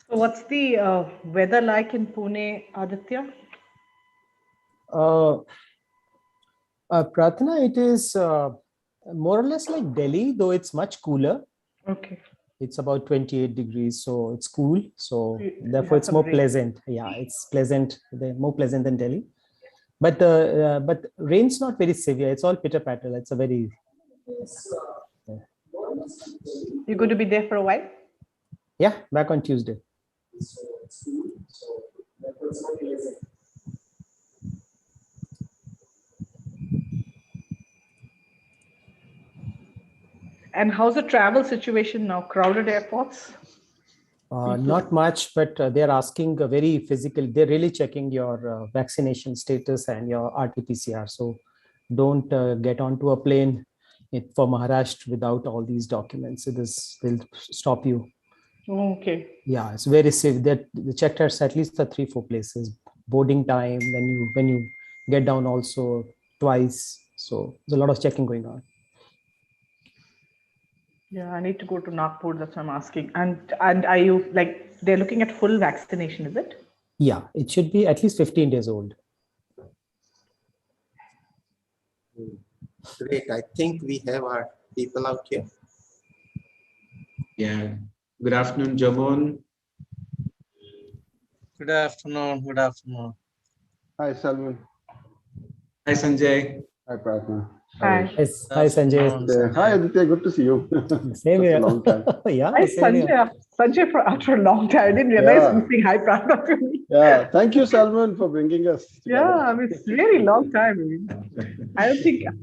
So what's the weather like in Pune, Aditya? Uh, Pratna, it is more or less like Delhi, though it's much cooler. Okay. It's about 28 degrees, so it's cool. So You therefore, have it's some more rain. pleasant. Yeah, it's pleasant. More pleasant than Delhi. But rain's not very severe. It's all pitter patter. It's a very You're going to be there for a while? yeah. Back on Tuesday. And how's the travel situation now? Crowded airports? Not much, but they're asking a very physical. They're really checking your vaccination status and your RT-PCR. So don't get onto a plane for Maharashtra without all these documents. They'll stop you. Okay. Yeah, it's very safe. They checked us at least the 3-4 places. Boarding time, when you get down also twice. So there's a lot of checking going on. Yeah, I need to go to Nagpur. That's what I'm asking. And are you like they're looking at full vaccination? Is it? Yeah, it should be at least 15 days old. Great. I think we have our people out here. Yeah. Good afternoon, Jamon. Good afternoon. Good afternoon. Hi, Salman. Hi, Sanjay. Hi, Pratna. Hi. Yes. Hi, Sanjay. Hi, Aditya. Good to see you. Same here. A long time. Yeah, Hi, same here. Sanjay. Sanjay, after a long time, I didn't realize Yeah. you saying hi, Pratna to me. Yeah. Thank you, Salman, for bringing us together. Yeah, I mean, it's really long time. I mean,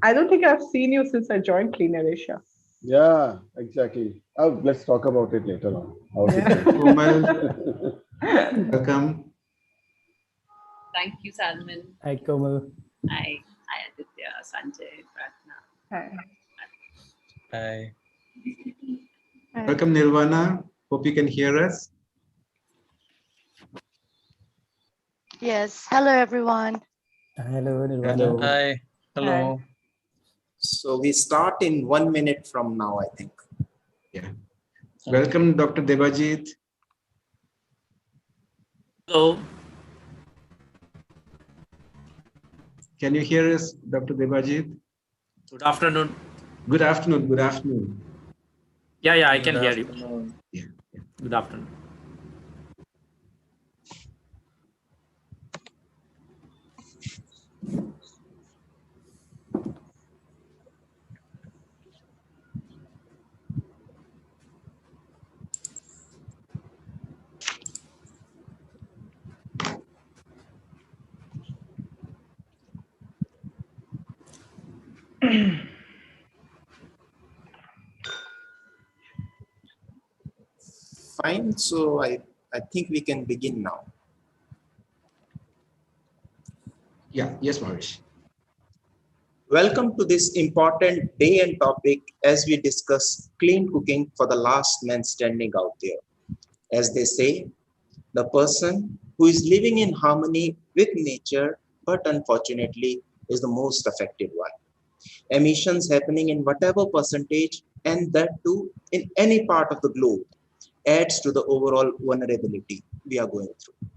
I don't think I've seen you since I joined Clean Air Asia. Yeah, exactly. Oh, let's talk about it later on. Komal, welcome. Thank you, Salman. Hi, Komal. Hi, Aditya, Sanjay, Pratna. Hi. Hi. Welcome, Nirvana. Hope you can hear us. Yes. Hello, everyone. Hello, Nirvana. Hello. Hi. Hello. Hi. So we start in 1 minute from now, I think. Yeah. Welcome, Dr. Debajit. Hello. Can you hear us, Dr. Debajit? Good afternoon. Good afternoon. Good afternoon. Yeah, I can Good hear you. afternoon. Yeah. Good afternoon. Fine. So I think we can begin now. Yeah. Yes, Marish. Welcome to this important day and topic as we discuss clean cooking for the last man standing out there. As they say, the person who is living in harmony with nature, but unfortunately is the most affected one. Emissions happening in whatever percentage, and that too in any part of the globe, adds to the overall vulnerability we are going through.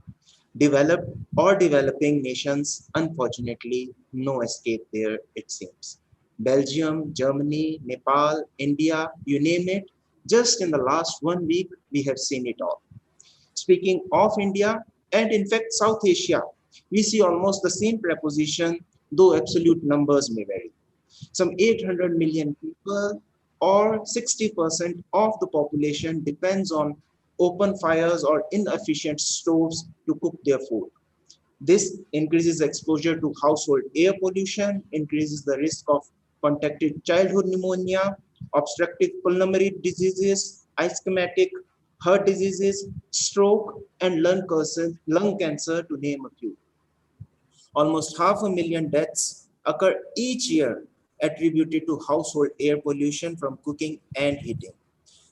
Developed or developing nations, unfortunately, no escape there, it seems. Belgium, Germany, Nepal, India, you name it, just in the last 1 week, we have seen it all. Speaking of India, and in fact South Asia, we see almost the same preposition, though absolute numbers may vary. Some 800 million people or 60% of the population depends on open fires or inefficient stoves to cook their food. This increases exposure to household air pollution, increases the risk of contracted childhood pneumonia, obstructive pulmonary diseases, ischemic heart diseases, stroke, and lung cancer, to name a few. Almost 500,000 deaths occur each year attributed to household air pollution from cooking and heating.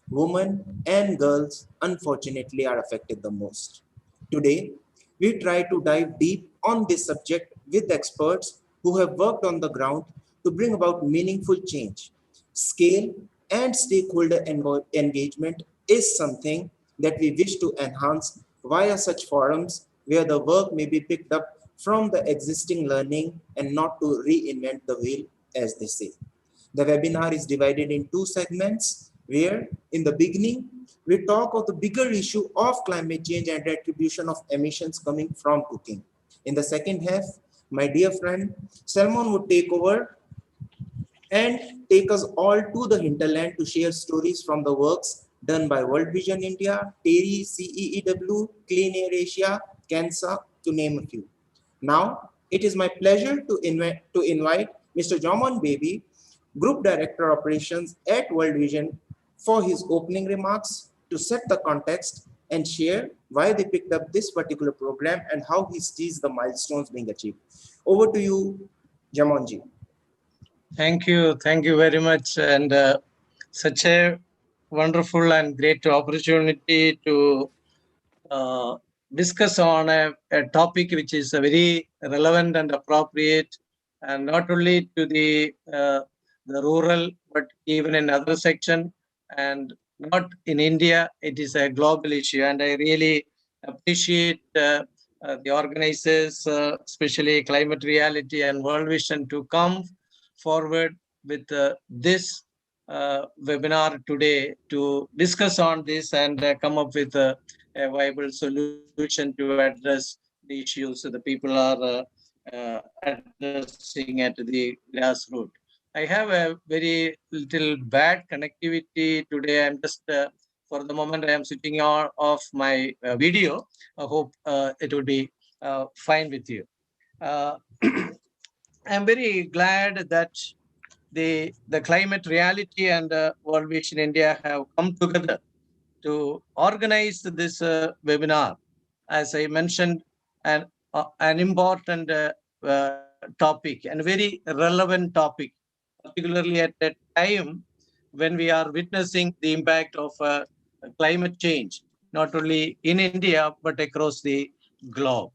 Women and girls, unfortunately, are affected the most. Today, we try to dive deep on this subject with experts who have worked on the ground to bring about meaningful change. Scale and stakeholder engagement is something that we wish to enhance via such forums where the work may be picked up from the existing learning and not to reinvent the wheel, as they say. The webinar is divided in two segments where in the beginning, we talk of the bigger issue of climate change and attribution of emissions coming from cooking. In the second half, my dear friend Salmon would take over and take us all to the hinterland to share stories from the works done by World Vision India, TERI, CEEW, Clean Air Asia, CANSA, to name a few. Now, it is my pleasure to invite Mr. Jomon Baby, Group Director Operations at World Vision, for his opening remarks to set the context and share why they picked up this particular program and how he sees the milestones being achieved. Over to you, Jamonji. Thank you very much, and such a wonderful and great opportunity to discuss on a topic which is very relevant and appropriate, and not only to the rural, but even in other section, and not in India. It is a global issue, and I really appreciate the organizers, especially Climate Reality and World Vision, to come forward with this webinar today to discuss on this and come up with a viable solution to address the issues that the people are addressing at the grassroots. I have a very little bad connectivity today. I'm just, for the moment, I am switching on off my video. I hope it will be fine with you. I'm very glad that the Climate Reality and World Vision India have come together to organize this webinar. As I mentioned, an important topic and very relevant topic, particularly at that time when we are witnessing the impact of climate change, not only in India, but across the globe.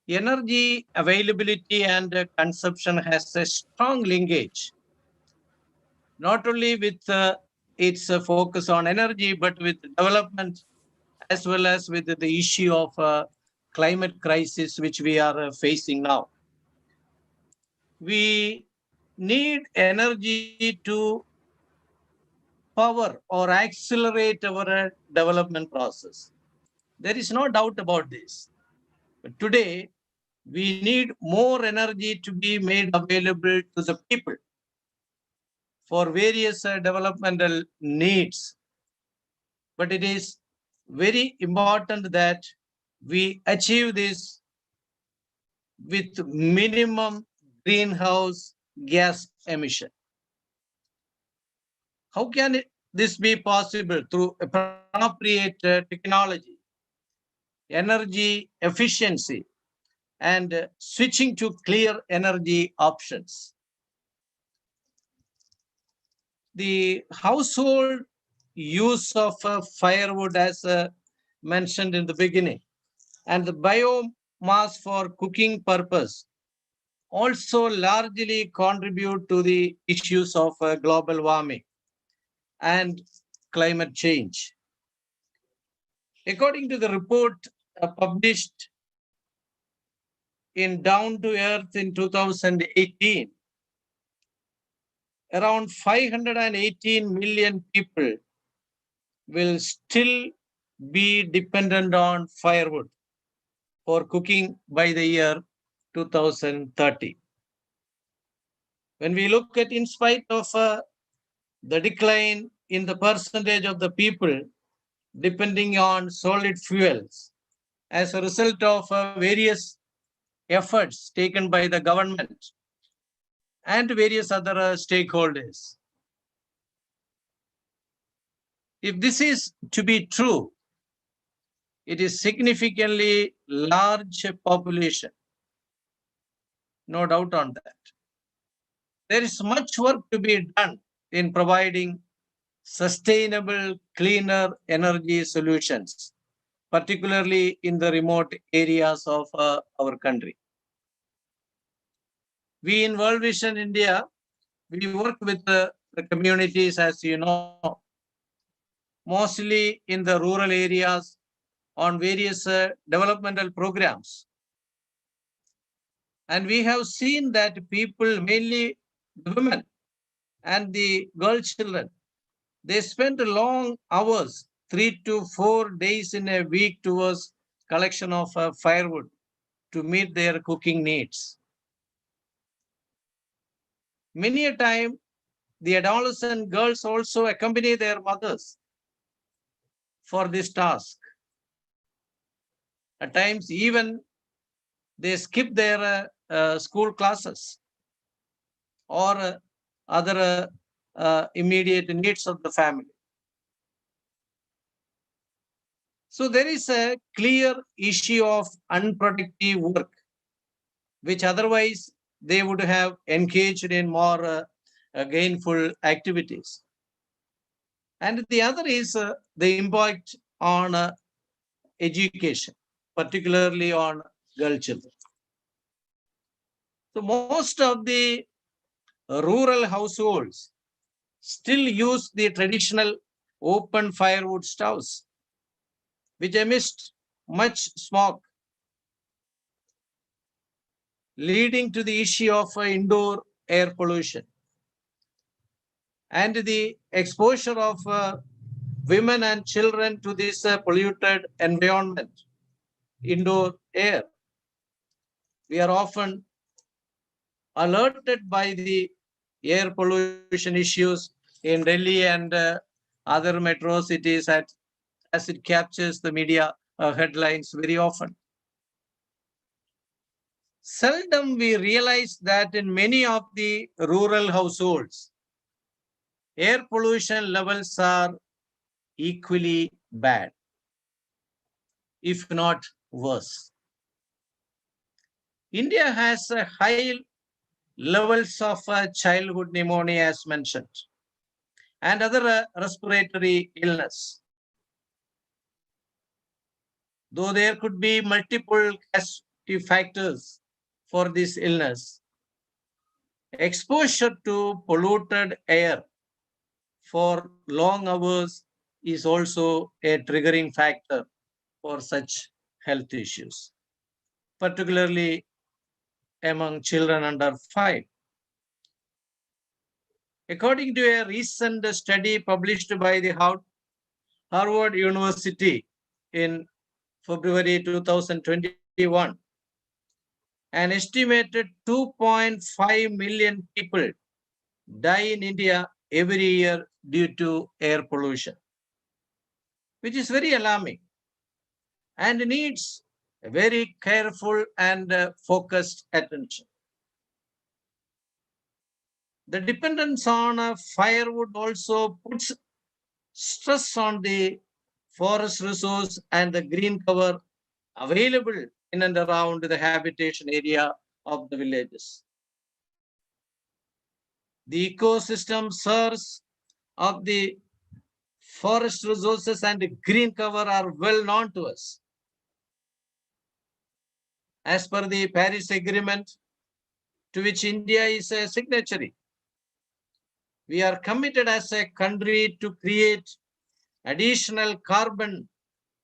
Energy availability and consumption has a strong linkage, not only with its focus on energy, but with development, as well as with the issue of climate crisis, which we are facing now. We need energy to power or accelerate our development process. There is no doubt about this. But today, we need more energy to be made available to the people for various developmental needs. But it is very important that we achieve this with minimum greenhouse gas emission. How can this be possible? Through appropriate technology, energy efficiency, and switching to clear energy options. The household use of firewood, as mentioned in the beginning, and the biomass for cooking purpose also largely contribute to the issues of global warming and climate change. According to the report published in Down to Earth in 2018, around 518 million people will still be dependent on firewood for cooking by the year 2030. When we look at, in spite of the decline in the percentage of the people depending on solid fuels as a result of various efforts taken by the government and various other stakeholders. If this is to be true, it is significantly large population. No doubt on that. There is much work to be done in providing sustainable, cleaner energy solutions, particularly in the remote areas of our country. We in World Vision India, we work with the communities, as you know. mostly in the rural areas on various developmental programs. And we have seen that people, mainly the women and the girl children, they spend long hours, 3 to 4 days in a week towards collection of firewood to meet their cooking needs. Many a time, the adolescent girls also accompany their mothers for this task. At times, even they skip their school classes or other immediate needs of the family. So there is a clear issue of unproductive work, which otherwise they would have engaged in more gainful activities. And the other is the impact on education, particularly on girl children. So most of the rural households still use the traditional open firewood stoves, which emit much smoke, leading to the issue of indoor air pollution and the exposure of women and children to this polluted environment, indoor air. We are often alerted by the air pollution issues in Delhi and other metro cities as it captures the media headlines very often. Seldom we realize that in many of the rural households, air pollution levels are equally bad, if not worse. India has high levels of childhood pneumonia, as mentioned, and other respiratory illness. Though there could be multiple causative factors for this illness, exposure to polluted air for long hours is also a triggering factor for such health issues, particularly among children under 5. According to a recent study published by the Harvard University in February 2021, an estimated 2.5 million people die in India every year due to air pollution, which is very alarming and needs a very careful and focused attention. The dependence on firewood also puts stress on the forest resource and the green cover available in and around the habitation area of the villages. The ecosystem serves of the forest resources and the green cover are well known to us. As per the Paris Agreement, to which India is a signatory, we are committed as a country to create additional carbon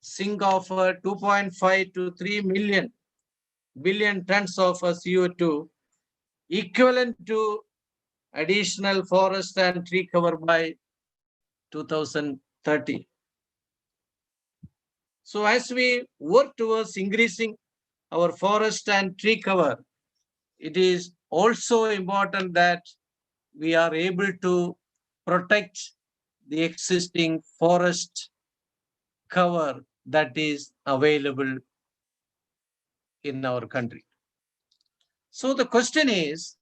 sink of 2.5 to 3 billion tons of CO2, equivalent to additional forest and tree cover by 2030. So as we work towards increasing our forest and tree cover, it is also important that we are able to protect the existing forest cover that is available in our country. So the question is,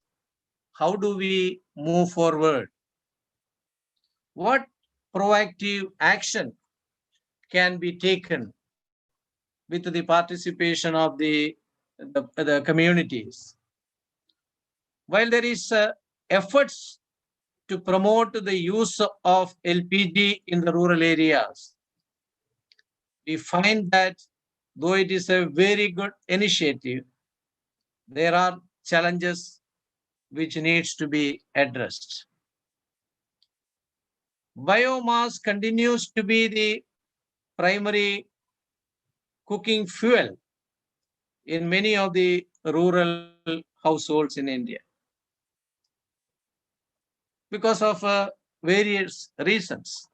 how do we move forward? What proactive action can be taken with the participation of the communities? While there is efforts to promote the use of LPG in the rural areas, we find that though it is a very good initiative, there are challenges which needs to be addressed. biomass continues to be the primary cooking fuel in many of the rural households in India because of various reasons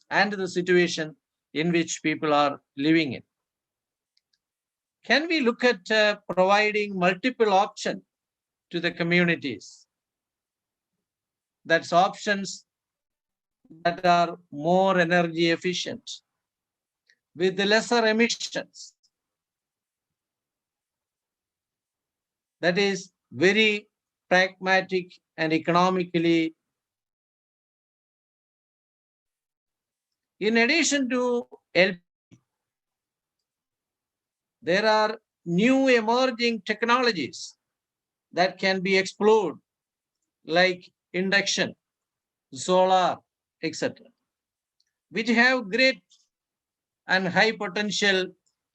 and the situation in which people are living in. Can we look at providing multiple options to the communities? That's options that are more energy efficient with lesser emissions. That is very pragmatic and economically. In addition to LP, there are new emerging technologies that can be explored, like induction, solar, etc., which have great and high potential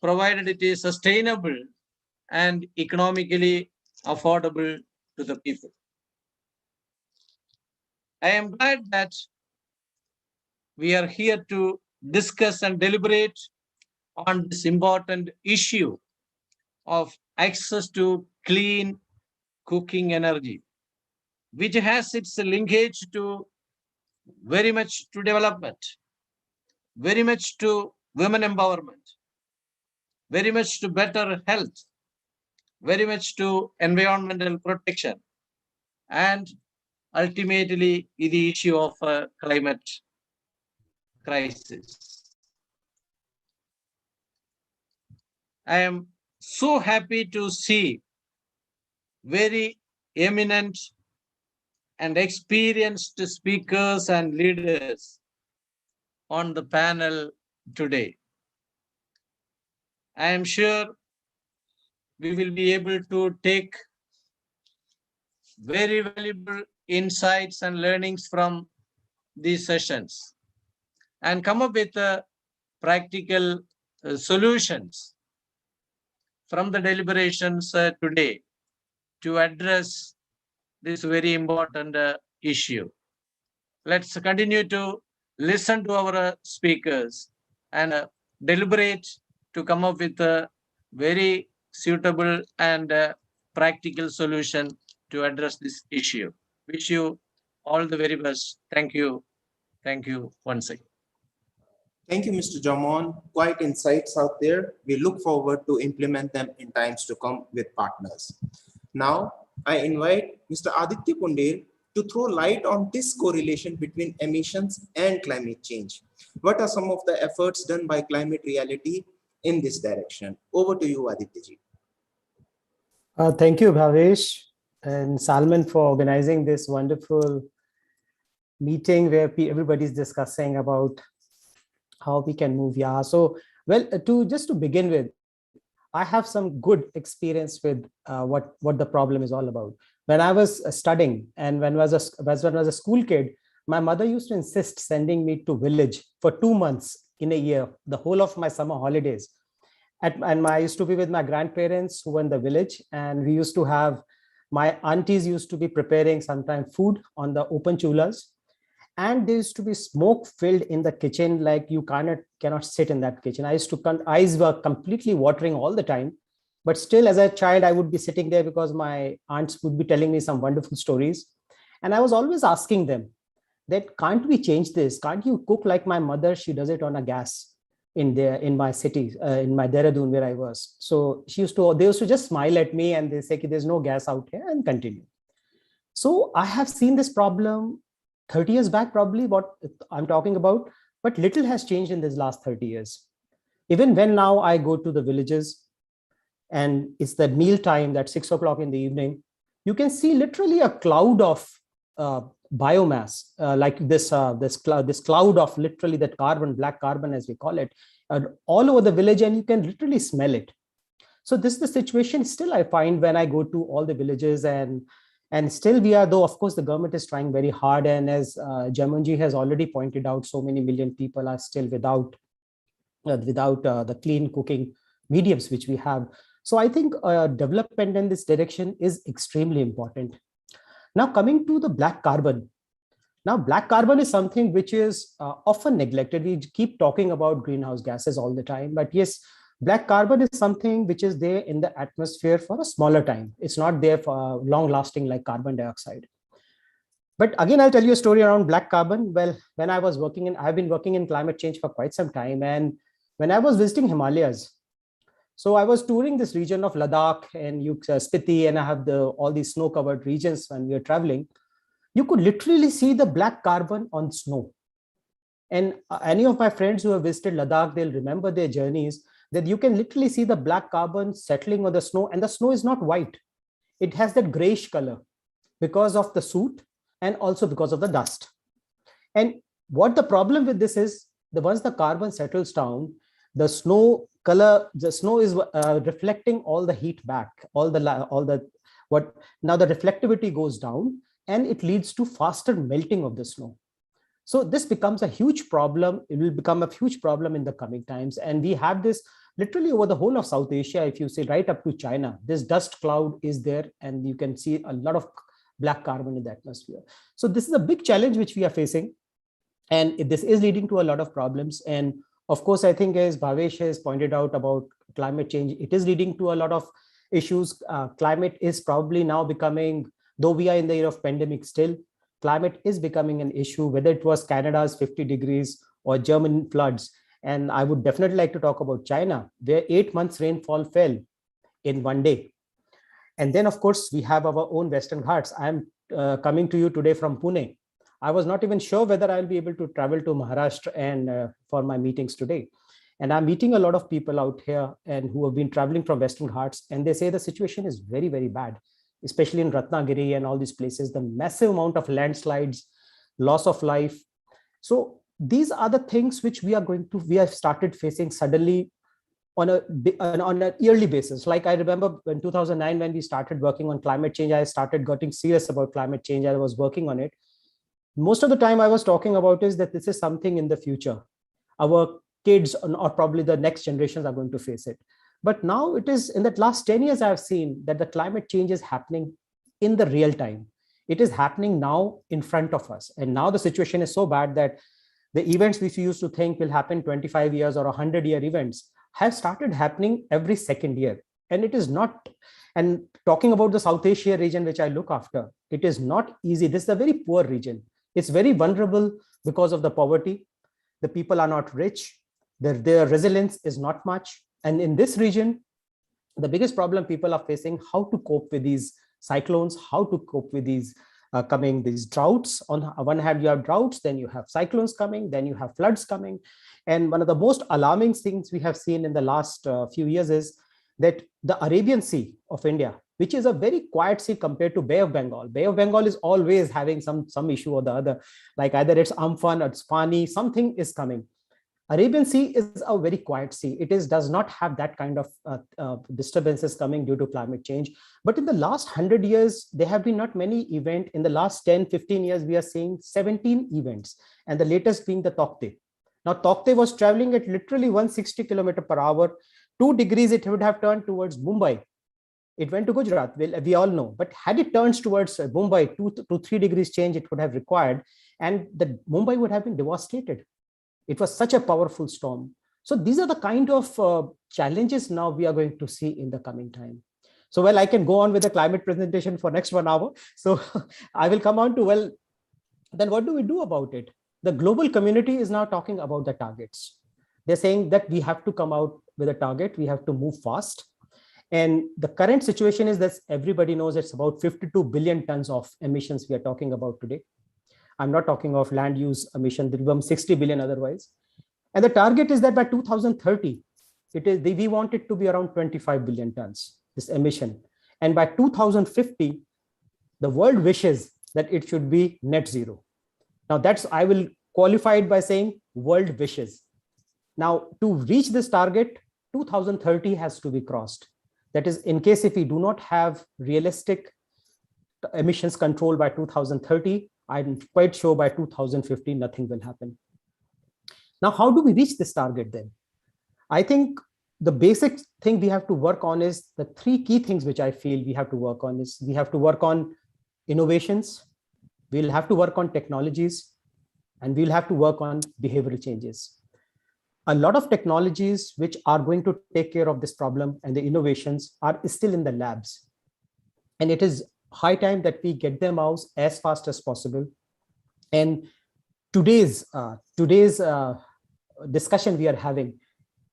provided it is sustainable and economically affordable to the people. I am glad that we are here to discuss and deliberate on this important issue of access to clean cooking energy, which has its linkage to very much to development, very much to women empowerment, very much to better health, very much to environmental protection, and ultimately the issue of climate crisis. I am so happy to see very eminent and experienced speakers and leaders on the panel today. I am sure we will be able to take very valuable insights and learnings from these sessions and come up with practical solutions from the deliberations today to address this very important issue. Let's continue to listen to our speakers and deliberate to come up with a very suitable and practical solution to address this issue. Wish you all the very best. Thank you. Thank you once again. Thank you, Mr. Jamon. Quite insights out there. We look forward to implement them in times to come with partners. Now, I invite Mr. Aditya Kundel to throw light on this correlation between emissions and climate change. What are some of the efforts done by Climate Reality in this direction? Over to you, Aditya ji. Thank you, Bhavesh and Salman, for organizing this wonderful meeting where everybody's discussing about how we can move. Yeah. So, well, just to begin with, I have some good experience with what the problem is all about. When I was studying and when I was a school kid, my mother used to insist sending me to village for 2 months in a year, the whole of my summer holidays. And I used to be with my grandparents who were in the village, and we used to have, my aunties used to be preparing sometimes food on the open chulas, and there used to be smoke filled in the kitchen, like you cannot sit in that kitchen. Eyes were completely watering all the time, but still as a child, I would be sitting there because my aunts would be telling me some wonderful stories. And I was always asking them that, can't we change this? Can't you cook like my mother? She does it on a gas in my city, in my Dehradun where I was. So they used to just smile at me and they say, there's no gas out here, and continue. So I have seen this problem 30 years back, probably what I'm talking about, but little has changed in this last 30 years. Even when now I go to the villages and it's the meal time, that 6 o'clock in the evening, you can see literally a cloud of biomass, like this cloud of literally that carbon, black carbon as we call it, all over the village, and you can literally smell it. So this is the situation still I find when I go to all the villages, and still we are, though of course the government is trying very hard, and as Jamunji has already pointed out, so many million people are still without the clean cooking mediums which we have. So I think development in this direction is extremely important. Now coming to the black carbon, Now, black carbon is something which is often neglected. We keep talking about greenhouse gases all the time, but yes, black carbon is something which is there in the atmosphere for a smaller time. It's not there for long lasting like carbon dioxide. But again, I'll tell you a story around black carbon. Well, when I was I've been working in climate change for quite some time. And when I was visiting Himalayas, so I was touring this region of Ladakh and Spiti, and I have all these snow covered regions when we were traveling. You could literally see the black carbon on snow. And any of my friends who have visited Ladakh, they'll remember their journeys, that you can literally see the black carbon settling on the snow, and the snow is not white. It has that grayish color because of the soot and also because of the dust. And what the problem with this is, once the carbon settles down, the snow is reflecting all the heat back, now the reflectivity goes down, and it leads to faster melting of the snow. So this becomes a huge problem. It will become a huge problem in the coming times. And we have this literally over the whole of South Asia. If you say right up to China, this dust cloud is there, and you can see a lot of black carbon in the atmosphere. So this is a big challenge which we are facing. And this is leading to a lot of problems. And of course, I think as Bhavesh has pointed out about climate change, it is leading to a lot of issues. Climate is probably now becoming, though we are in the year of pandemic still, climate is becoming an issue, whether it was Canada's 50 degrees or German floods. And I would definitely like to talk about China, where 8 months rainfall fell in one day. And then, of course, we have our own Western Ghats. I'm coming to you today from Pune. I was not even sure whether I'll be able to travel to Maharashtra and for my meetings today. And I'm meeting a lot of people out here and who have been traveling from Western Ghats, and they say the situation is very, very bad, especially in Ratnagiri and all these places, the massive amount of landslides, loss of life. So these are the things which we have started facing suddenly on a yearly basis. Like I remember in 2009, when we started working on climate change, I started getting serious about climate change. I was working on it. Most of the time I was talking about is that this is something in the future. Our kids or probably the next generations are going to face it. But now it is, in the last 10 years, I've seen that the climate change is happening in the real time. It is happening now in front of us. And now the situation is so bad that the events which we used to think will happen 25 years or 100-year events have started happening every second year. And it is not, and talking about the South Asia region, which I look after, it is not easy. This is a very poor region. It's very vulnerable because of the poverty. The people are not rich. Their resilience is not much. And in this region, the biggest problem people are facing, how to cope with these cyclones, how to cope with these droughts. On one hand, you have droughts, then you have cyclones coming, then you have floods coming. And one of the most alarming things we have seen in the last few years is that the Arabian Sea of India, which is a very quiet sea compared to Bay of Bengal. Bay of Bengal is always having some issue or the other, like either it's Amphan or it's Fani, something is coming. Arabian Sea is a very quiet sea. It does not have that kind of disturbances coming due to climate change. But in the last 100 years, there have been not many events. In the last 10, 15 years, we are seeing 17 events, and the latest being the Taukte. Now, Taukte was traveling at literally 160 km/h. 2 degrees, it would have turned towards Mumbai. It went to Gujarat, we all know. But had it turned towards Mumbai, 2 to 3 degrees change it would have required, and the Mumbai would have been devastated. It was such a powerful storm. So these are the kind of challenges now we are going to see in the coming time. So, well, I can go on with the climate presentation for next 1 hour. So I will come on to, well, then what do we do about it? The global community is now talking about the targets. They're saying that we have to come out with a target. We have to move fast. And the current situation is that everybody knows it's about 52 billion tons of emissions we are talking about today. I'm not talking of land use emission, there will be 60 billion otherwise. And the target is that by 2030, we want it to be around 25 billion tons, this emission. And by 2050, the world wishes that it should be net zero. Now I will qualify it by saying world wishes. Now, to reach this target, 2030 has to be crossed. That is, in case if we do not have realistic emissions control by 2030, I'm quite sure by 2050, nothing will happen. Now, how do we reach this target then? I think the basic thing we have to work on is the 3 key things which I feel we have to work on is we have to work on innovations, We'll have to work on technologies, and we'll have to work on behavioral changes. A lot of technologies which are going to take care of this problem and the innovations are still in the labs. And it is high time that we get them out as fast as possible. And today's discussion we are having,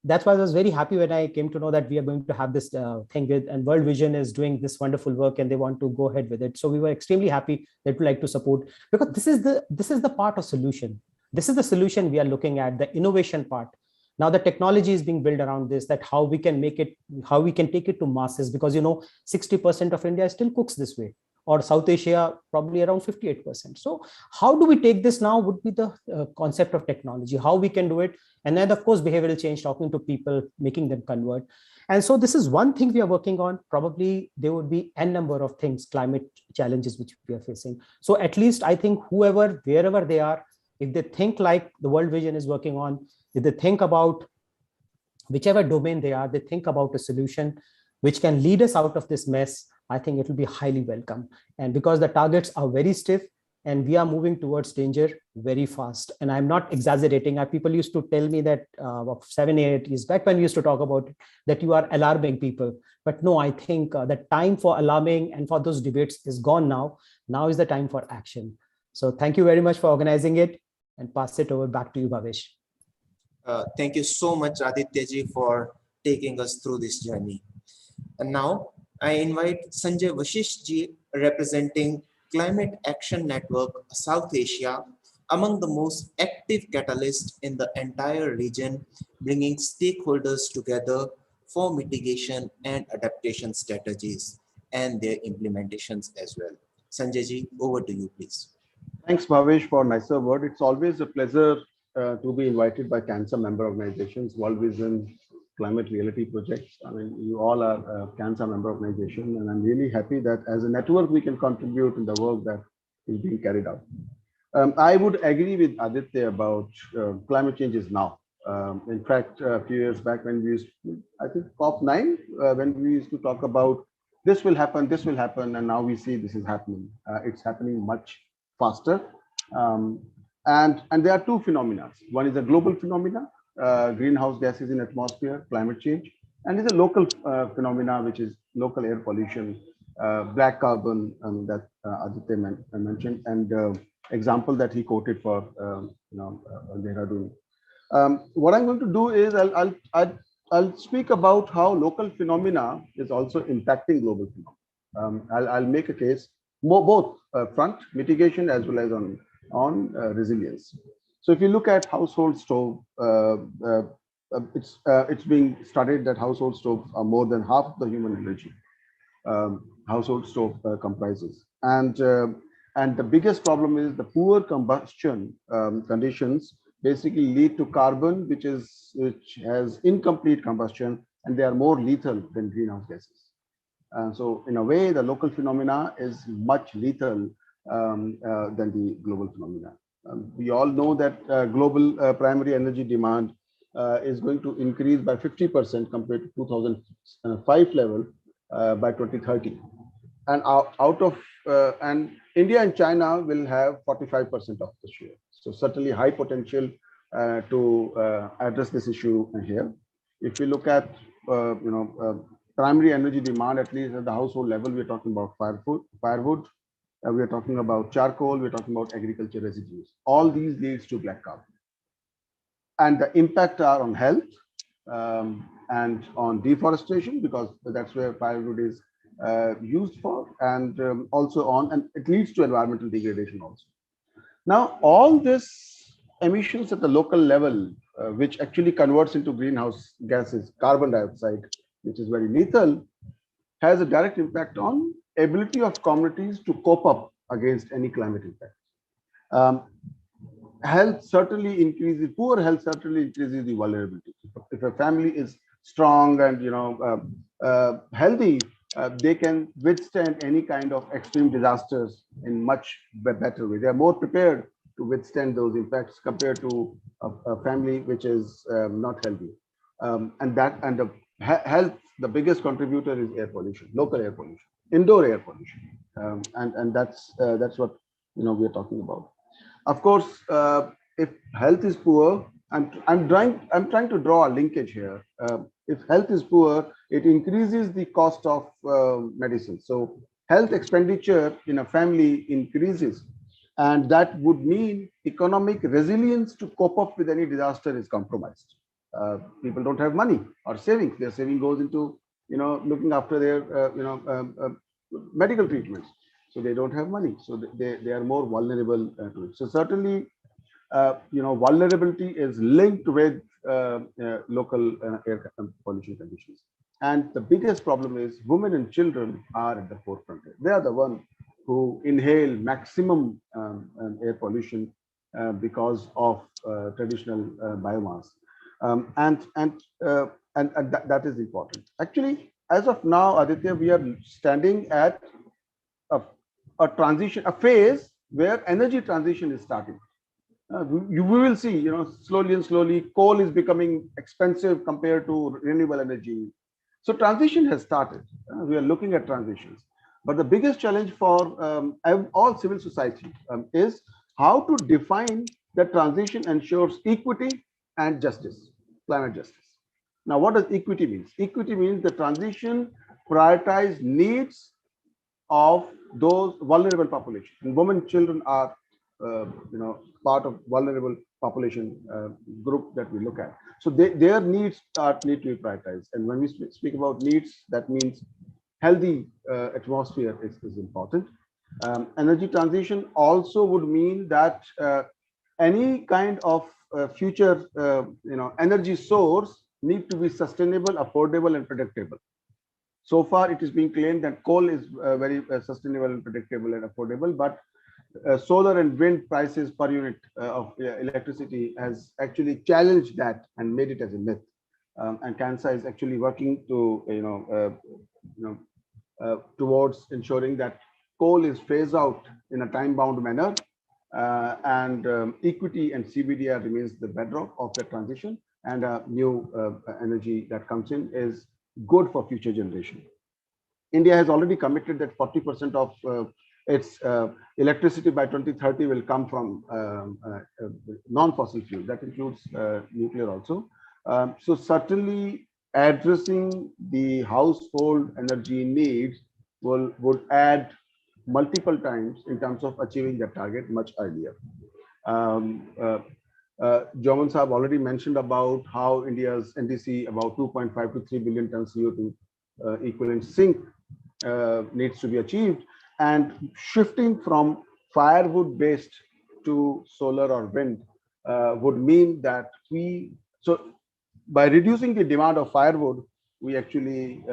that's why I was very happy when I came to know that we are going to have this thing with, and World Vision is doing this wonderful work and they want to go ahead with it. So we were extremely happy that we like to support, because this is the part of solution. This is the solution we are looking at, the innovation part. Now the technology is being built around this, that how we can make it, how we can take it to masses, because 60% of India still cooks this way, or South Asia probably around 58%. So how do we take this now would be the concept of technology, how we can do it. And then of course, behavioral change, talking to people, making them convert. And so this is one thing we are working on. Probably there would be n number of things, climate challenges which we are facing. So at least I think whoever, wherever they are, if they think like the World Vision is working on, if they think about whichever domain they are, they think about a solution which can lead us out of this mess, I think it will be highly welcome. And because the targets are very stiff and we are moving towards danger very fast. And I'm not exaggerating. People used to tell me that 7-8 years back when we used to talk about it, that you are alarming people. But no, I think the time for alarming and for those debates is gone now. Now is the time for action. So thank you very much for organizing it, and pass it over back to you, Bhavesh. Thank you so much, Adityaji, for taking us through this journey. And now I invite Sanjay Vashishji, representing Climate Action Network South Asia, among the most active catalysts in the entire region, bringing stakeholders together for mitigation and adaptation strategies and their implementations as well. Sanjayji, over to you, please. Thanks, Bhavesh, for nicer word. It's always a pleasure to be invited by cancer member organizations, World Vision, Climate Reality Projects. I mean, you all are cancer member organization, and I'm really happy that as a network we can contribute in the work that is being carried out. I would agree with Aditya about climate change is now. In fact, a few years back when we used, I think COP9, when we used to talk about this will happen, and now we see this is happening. It's happening much faster. And there are two phenomena. One is a global phenomena, greenhouse gases in atmosphere, climate change, and is a local phenomena, which is local air pollution, black carbon that Aditya mentioned, and example that he quoted for Dehradun. What I'm going to do is I'll speak about how local phenomena is also impacting global phenomena. I'll make a case both front mitigation as well as on resilience. So if you look at household stove, it's being studied that household stoves are more than half of the human energy. Household stove comprises, and the biggest problem is the poor combustion conditions basically lead to carbon, which has incomplete combustion, and they are more lethal than greenhouse gases. So in a way, the local phenomena is much lethal than the global phenomena. We all know that global primary energy demand is going to increase by 50% compared to 2005 level by 2030. And and India and China will have 45% of the share. So certainly high potential to address this issue here. If we look at primary energy demand, at least at the household level, we're talking about firewood, we're talking about charcoal, we're talking about agriculture residues. All these leads to black carbon. And the impact are on health and on deforestation, because that's where firewood is used for, and also and it leads to environmental degradation also. Now, all this emissions at the local level, which actually converts into greenhouse gases, carbon dioxide, which is very lethal, has a direct impact on ability of communities to cope up against any climate impact. Health certainly increases, poor health certainly increases the vulnerability. If a family is strong and healthy, they can withstand any kind of extreme disasters in much better way. They are more prepared to withstand those impacts compared to a family which is not healthy. And the health, the biggest contributor is air pollution, local air pollution, indoor air pollution, and that's what we are talking about. Of course, if health is poor, I'm trying to draw a linkage here. If health is poor, it increases the cost of medicine. So health expenditure in a family increases, and that would mean economic resilience to cope up with any disaster is compromised. People don't have money or savings. Their saving goes into looking after their medical treatments. So they don't have money. So they are more vulnerable to it. So certainly, vulnerability is linked with local air pollution conditions. And the biggest problem is women and children are at the forefront. They are the ones who inhale maximum air pollution because of traditional biomass. And that is important. Actually, as of now, Aditya, we are standing at a transition, a phase where energy transition is starting. We will see, slowly and slowly, coal is becoming expensive compared to renewable energy. So transition has started. We are looking at transitions. But the biggest challenge for all civil society is how to define that transition ensures equity and justice, climate justice. Now, what does equity mean? Equity means the transition prioritize needs of those vulnerable population. And women, children are, part of vulnerable population group that we look at. So their needs need to be prioritized. And when we speak about needs, that means healthy atmosphere is important. Energy transition also would mean that any kind of future, energy source need to be sustainable, affordable, and predictable. So far, it is being claimed that coal is very sustainable and predictable and affordable, but solar and wind prices per unit of electricity has actually challenged that and made it as a myth. And Kansas is actually working to, towards ensuring that coal is phased out in a time-bound manner, and equity and CBDR remains the bedrock of the transition, and new energy that comes in is good for future generation. India has already committed that 40% of its electricity by 2030 will come from non-fossil fuel. That includes nuclear also. So certainly addressing the household energy needs would add multiple times in terms of achieving that target much earlier. Joman Saab already mentioned about how India's NDC about 2.5 to 3 billion tons CO2 equivalent sink needs to be achieved, and shifting from firewood based to solar or wind would mean that by reducing the demand of firewood, we actually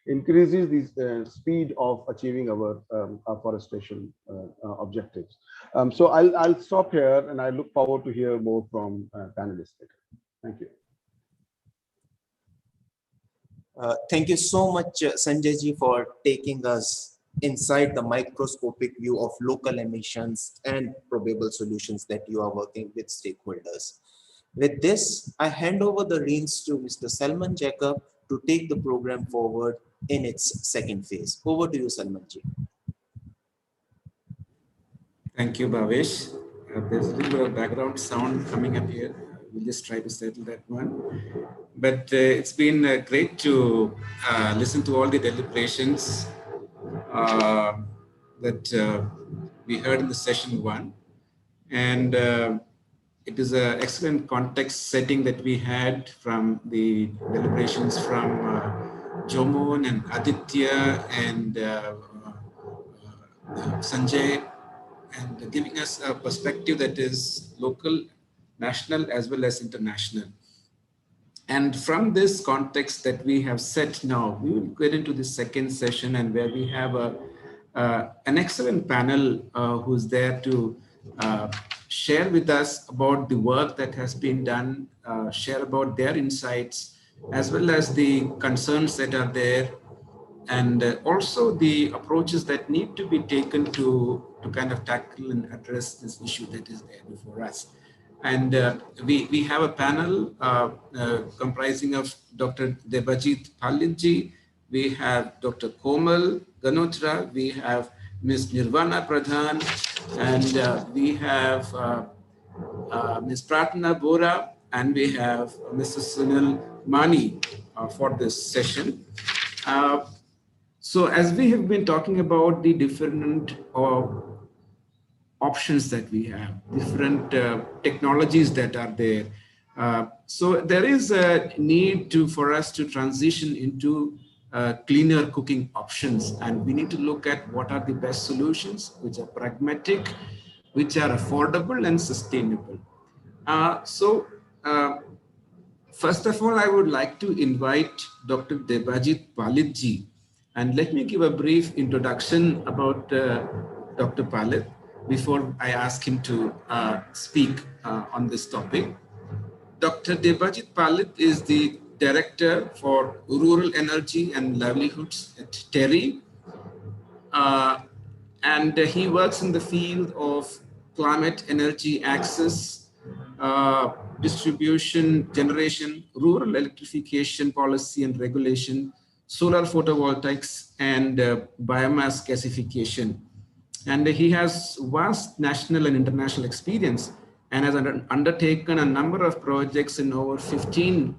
increases the speed of achieving our afforestation objectives. So I'll stop here, and I look forward to hear more from panelists later. Thank you. Thank you so much, Sanjay ji, for taking us inside the microscopic view of local emissions and probable solutions that you are working with stakeholders. With this, I hand over the reins to Mr. Salman Jacob to take the program forward in its second phase. Over to you, Salman ji. Thank you, Bhavesh. There's a little background sound coming up here. We'll just try to settle that one. But it's been great to listen to all the deliberations that we heard in the session one. And it is an excellent context setting that we had from the deliberations from Jomon and Aditya and Sanjay, and giving us a perspective that is local, national, as well as international. And from this context that we have set now, we will get into the second session, and where we have an excellent panel who's there to share with us about the work that has been done, share about their insights, as well as the concerns that are there, and also the approaches that need to be taken to kind of tackle and address this issue that is there before us. And we have a panel comprising of Dr. Debajit Pallitji, we have Dr. Komal Ganotra, we have Ms. Nirvana Pradhan, and we have Ms. Pratna Bora, and we have Mr. Sunil Mani for this session. So as we have been talking about the different options that we have, different technologies that are there. So there is a need for us to transition into cleaner cooking options, and we need to look at what are the best solutions, which are pragmatic, which are affordable and sustainable. First of all, I would like to invite Dr. Debajit Palitji, and let me give a brief introduction about Dr. Palit before I ask him to speak on this topic. Dr. Debajit Palit is the Director for Rural Energy and Livelihoods at TERI, and he works in the field of climate energy access, distribution, generation, rural electrification policy and regulation, solar photovoltaics, and biomass gasification. And he has vast national and international experience and has undertaken a number of projects in over 15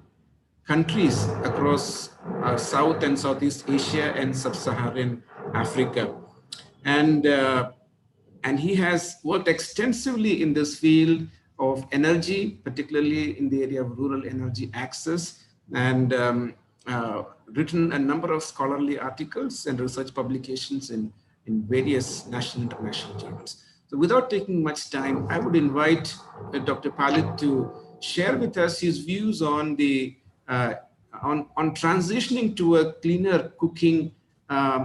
countries across South and Southeast Asia and Sub-Saharan Africa. And he has worked extensively in this field of energy, particularly in the area of rural energy access, and written a number of scholarly articles and research publications in various national and international journals. So without taking much time, I would invite Dr. Palit to share with us his views on the on transitioning to a cleaner cooking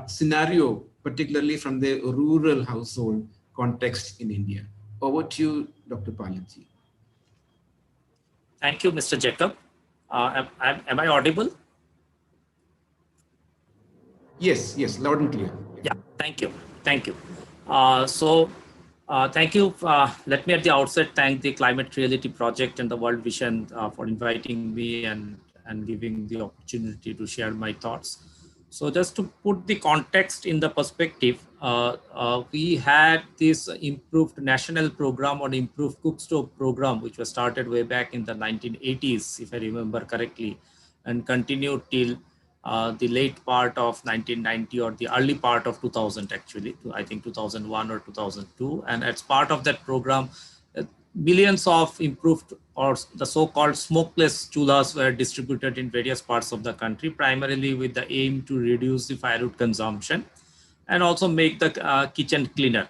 scenario, particularly from the rural household context in India. Over to you, Dr. Palitji. Thank you, Mr. Jacob. Am I audible? Yes, loud and clear. Yeah, thank you. Thank you. Thank you. Let me at the outset thank the Climate Reality Project and the World Vision for inviting me and giving the opportunity to share my thoughts. So just to put the context in the perspective, we had this improved national program on improved cook stove program, which was started way back in the 1980s, if I remember correctly, and continued till the late part of 1990 or the early part of 2000, actually, I think 2001 or 2002. And as part of that program, millions of improved or the so-called smokeless chulhas were distributed in various parts of the country, primarily with the aim to reduce the firewood consumption and also make the kitchen cleaner.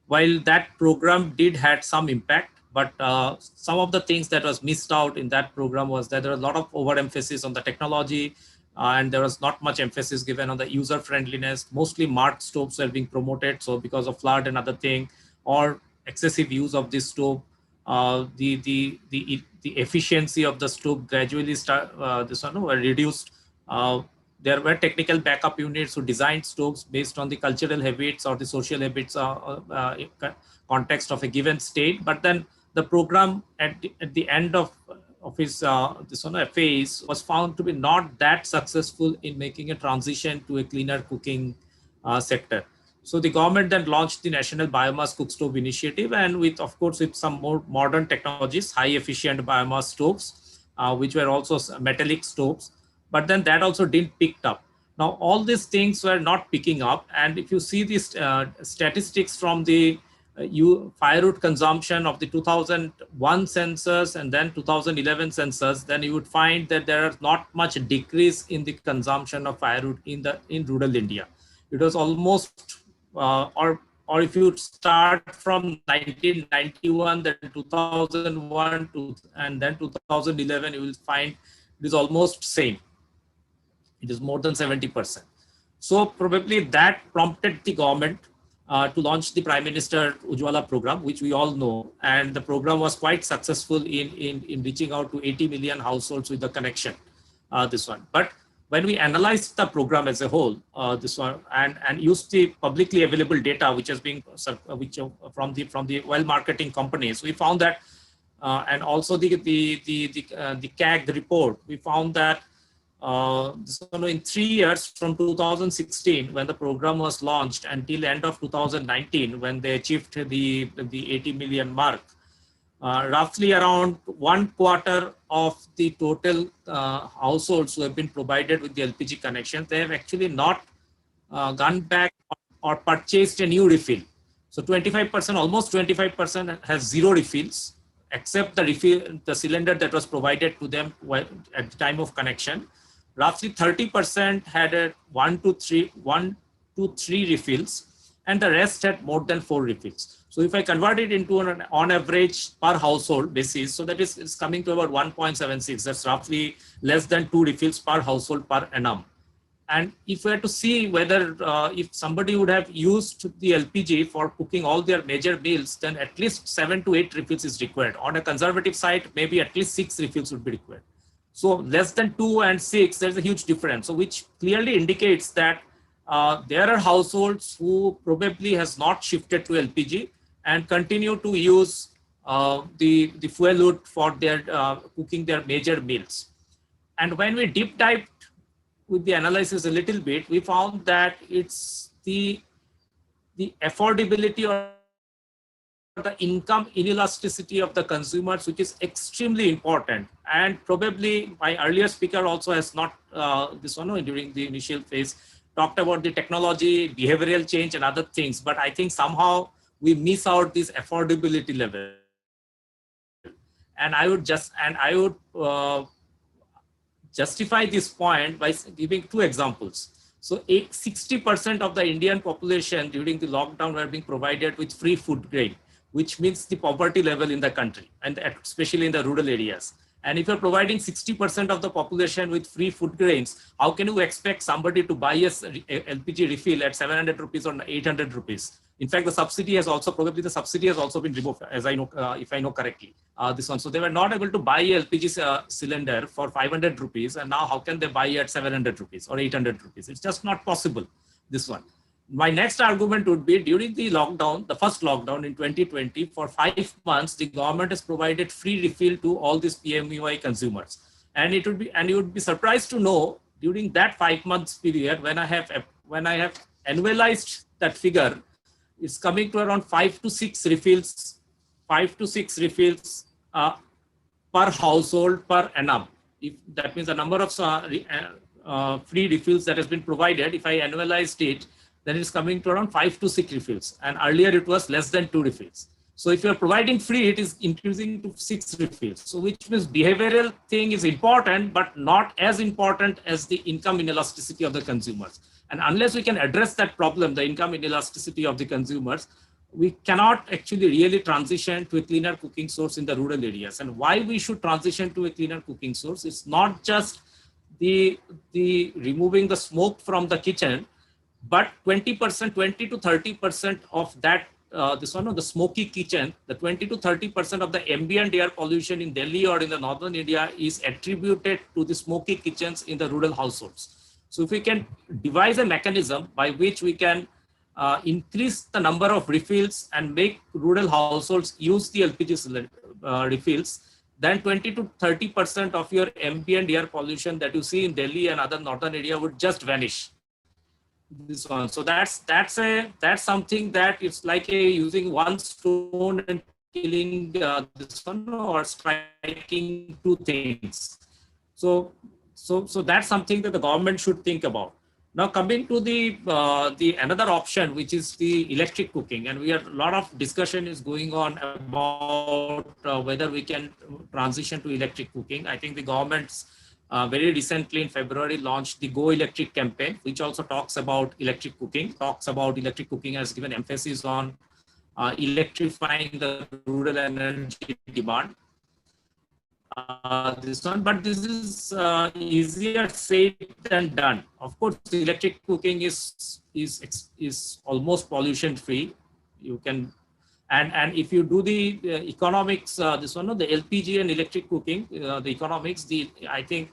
While that program did had some impact, but some of the things that was missed out in that program was that there was a lot of overemphasis on the technology, and there was not much emphasis given on the user friendliness. Mostly marked stoves were being promoted. So because of flood and other thing, or excessive use of this stove, the efficiency of the stove gradually were reduced. There were technical backup units who designed stoves based on the cultural habits or the social habits context of a given state. But then the program at the end of his phase was found to be not that successful in making a transition to a cleaner cooking sector. So the government then launched the National Biomass Cook Stove Initiative, and with some more modern technologies, high efficient biomass stoves, which were also metallic stoves. But then that also didn't pick up. Now, all these things were not picking up. And if you see these statistics from the firewood consumption of the 2001 census and then 2011 census, then you would find that there is not much decrease in the consumption of firewood in rural India. It was almost, or if you start from 1991, then 2001 and then 2011, you will find it is almost same. It is more than 70%. So probably that prompted the government to launch the Prime Minister Ujjwala program, which we all know. And the program was quite successful in reaching out to 80 million households with the connection, this one. But when we analyzed the program as a whole, this one, and used the publicly available data, which has been from the oil marketing companies, we found that, and also the CAG report, we found that in 3 years from 2016, when the program was launched, until end of 2019, when they achieved the 80 million mark, roughly around 1/4 of the total households who have been provided with the LPG connection, they have actually not gone back or purchased a new refill. So 25%, almost 25% has zero refills, except the refill, the cylinder that was provided to them at the time of connection. Roughly 30% had a 1 to 3 refills, and the rest had more than 4 refills. So if I convert it into an on average per household basis, so that is it's coming to about 1.76. That's roughly less than 2 refills per household per annum. And if we had to see whether if somebody would have used the LPG for cooking all their major meals, then at least 7 to 8 refills is required. On a conservative side, maybe at least 6 refills would be required. So less than 2 and 6, there's a huge difference. So which clearly indicates that there are households who probably has not shifted to LPG and continue to use the fuel wood for their cooking their major meals. And when we deep dived with the analysis a little bit, we found that it's the affordability or the income inelasticity of the consumers, which is extremely important. And probably my earlier speaker also has not, this one during the initial phase, talked about the technology, behavioral change and other things, but I think somehow we miss out this affordability level. And I would justify this point by giving 2 examples. So 60% of the Indian population during the lockdown were being provided with free food grain, which means the poverty level in the country, and especially in the rural areas. And if you're providing 60% of the population with free food grains, how can you expect somebody to buy a LPG refill at 700 rupees or 800 rupees? In fact, the subsidy has also, probably the subsidy has also been removed, as I know, if I know correctly, this one. So they were not able to buy a LPG cylinder for 500 rupees. And now how can they buy at 700 rupees or 800 rupees? It's just not possible, this one. My next argument would be during the lockdown, the first lockdown in 2020, for 5 months, the government has provided free refill to all these PMUI consumers. And it would be, and you would be surprised to know during that 5 months period, when I have annualized that figure, it's coming to around 5 to 6 refills, per household per annum. If that means the number of free refills that has been provided, if I annualized it, then it's coming to around 5 to 6 refills. And earlier it was less than 2 refills. So if you're providing free, it is increasing to 6 refills. So which means behavioral thing is important, but not as important as the income inelasticity of the consumers. And unless we can address that problem, the income inelasticity of the consumers, we cannot actually really transition to a cleaner cooking source in the rural areas. And why we should transition to a cleaner cooking source, it's not just the removing the smoke from the kitchen, but 20%, 20 to 30% of that, the smoky kitchen, the 20 to 30% of the ambient air pollution in Delhi or in the northern India is attributed to the smoky kitchens in the rural households. So if we can devise a mechanism by which we can increase the number of refills and make rural households use the LPG refills, then 20 to 30% of your ambient air pollution that you see in Delhi and other northern area would just vanish. This one. So that's something that it's like using one stone and killing this one, or striking 2 things. So that's something that the government should think about. Now coming to the another option, which is the electric cooking, and a lot of discussion is going on about whether we can transition to electric cooking. I think the government's very recently in February launched the Go Electric campaign, which also talks about electric cooking, has given emphasis on electrifying the rural energy demand. This is easier said than done. Of course, electric cooking is almost pollution free. You can, and if you do the economics, the LPG and electric cooking, the economics, I think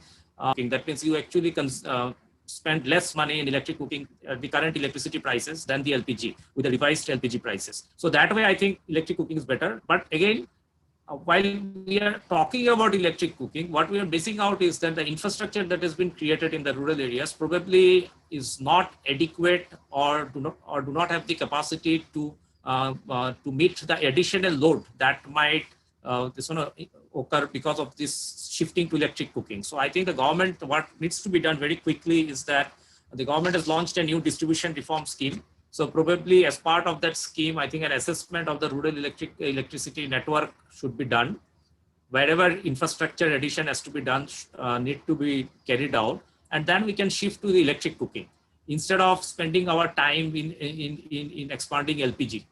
that means you actually can spend less money in electric cooking at the current electricity prices than the LPG with the revised LPG prices. So that way, I think electric cooking is better. But again, while we are talking about electric cooking, what we are missing out is that the infrastructure that has been created in the rural areas probably is not adequate or do not have the capacity to meet the additional load that might occur because of this shifting to electric cooking. So I think the government, what needs to be done very quickly is that the government has launched a new distribution reform scheme. So probably as part of that scheme, I think an assessment of the rural electricity network should be done. Wherever infrastructure addition has to be done, need to be carried out, and then we can shift to the electric cooking instead of spending our time in expanding LPG.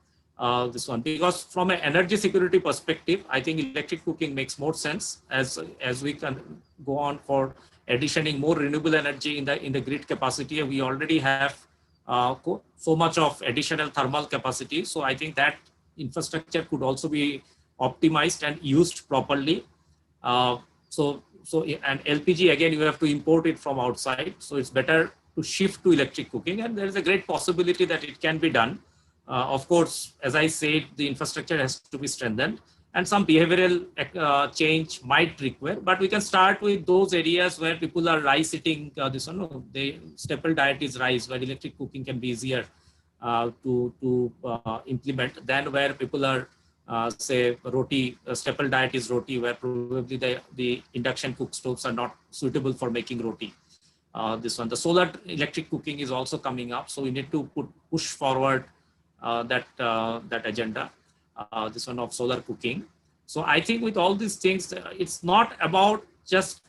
This one, because from an energy security perspective, I think electric cooking makes more sense as we can go on for additioning more renewable energy in the grid capacity. We already have so much of additional thermal capacity. So I think that infrastructure could also be optimized and used properly. And LPG, again, you have to import it from outside. So it's better to shift to electric cooking, and there is a great possibility that it can be done. Of course, as I said, the infrastructure has to be strengthened, and some behavioral change might require. But we can start with those areas where people are rice eating. The staple diet is rice, where electric cooking can be easier to implement than where people are, say, roti. Staple diet is roti, where probably the induction cook stoves are not suitable for making roti. The solar electric cooking is also coming up, so we need to push forward that agenda, this one of solar cooking. So I think with all these things, it's not about just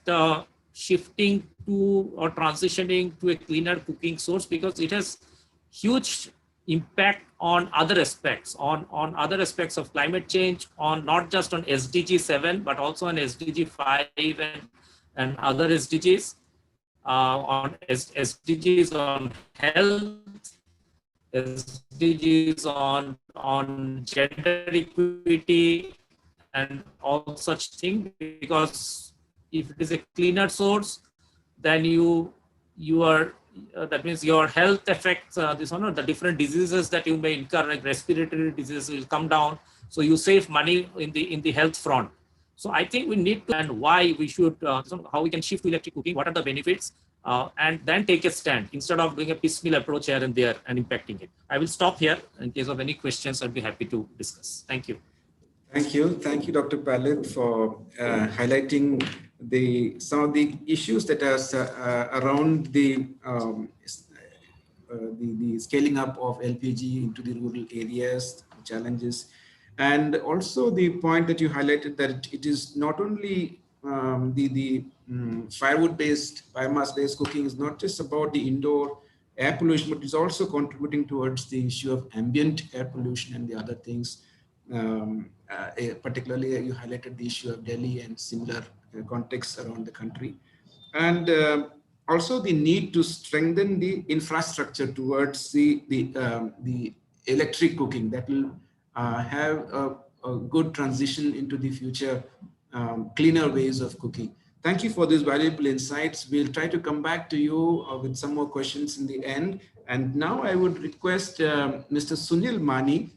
shifting to or transitioning to a cleaner cooking source, because it has huge impact on other aspects, on other aspects of climate change, on not just on SDG 7, but also on SDG 5 and other SDGs, on SDGs on health, SDGs on gender equity and all such things, because if it is a cleaner source, then you are that means your health affects the different diseases that you may incur, like respiratory diseases, will come down. So you save money in the health front. So I think we need to understand why we should, how we can shift to electric cooking, what are the benefits, and then take a stand instead of doing a piecemeal approach here and there and impacting it. I will stop here. In case of any questions, I'd be happy to discuss. Thank you. Thank you. Thank you, Dr. Palit, for highlighting some of the issues that are around the scaling up of LPG into the rural areas, challenges, and also the point that you highlighted that it is not only firewood-based, biomass-based cooking is not just about the indoor air pollution, but it's also contributing towards the issue of ambient air pollution and the other things. Particularly, you highlighted the issue of Delhi and similar contexts around the country, and also the need to strengthen the infrastructure towards the electric cooking that will have a good transition into the future cleaner ways of cooking. Thank you for these valuable insights. We'll try to come back to you with some more questions in the end. And now I would request Mr. Sunil Mani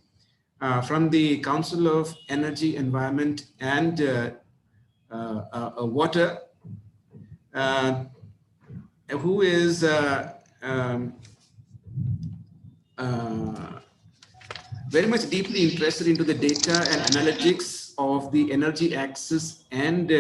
from the Council of Energy, Environment and Water, who is very much deeply interested into the data and analytics of the energy access and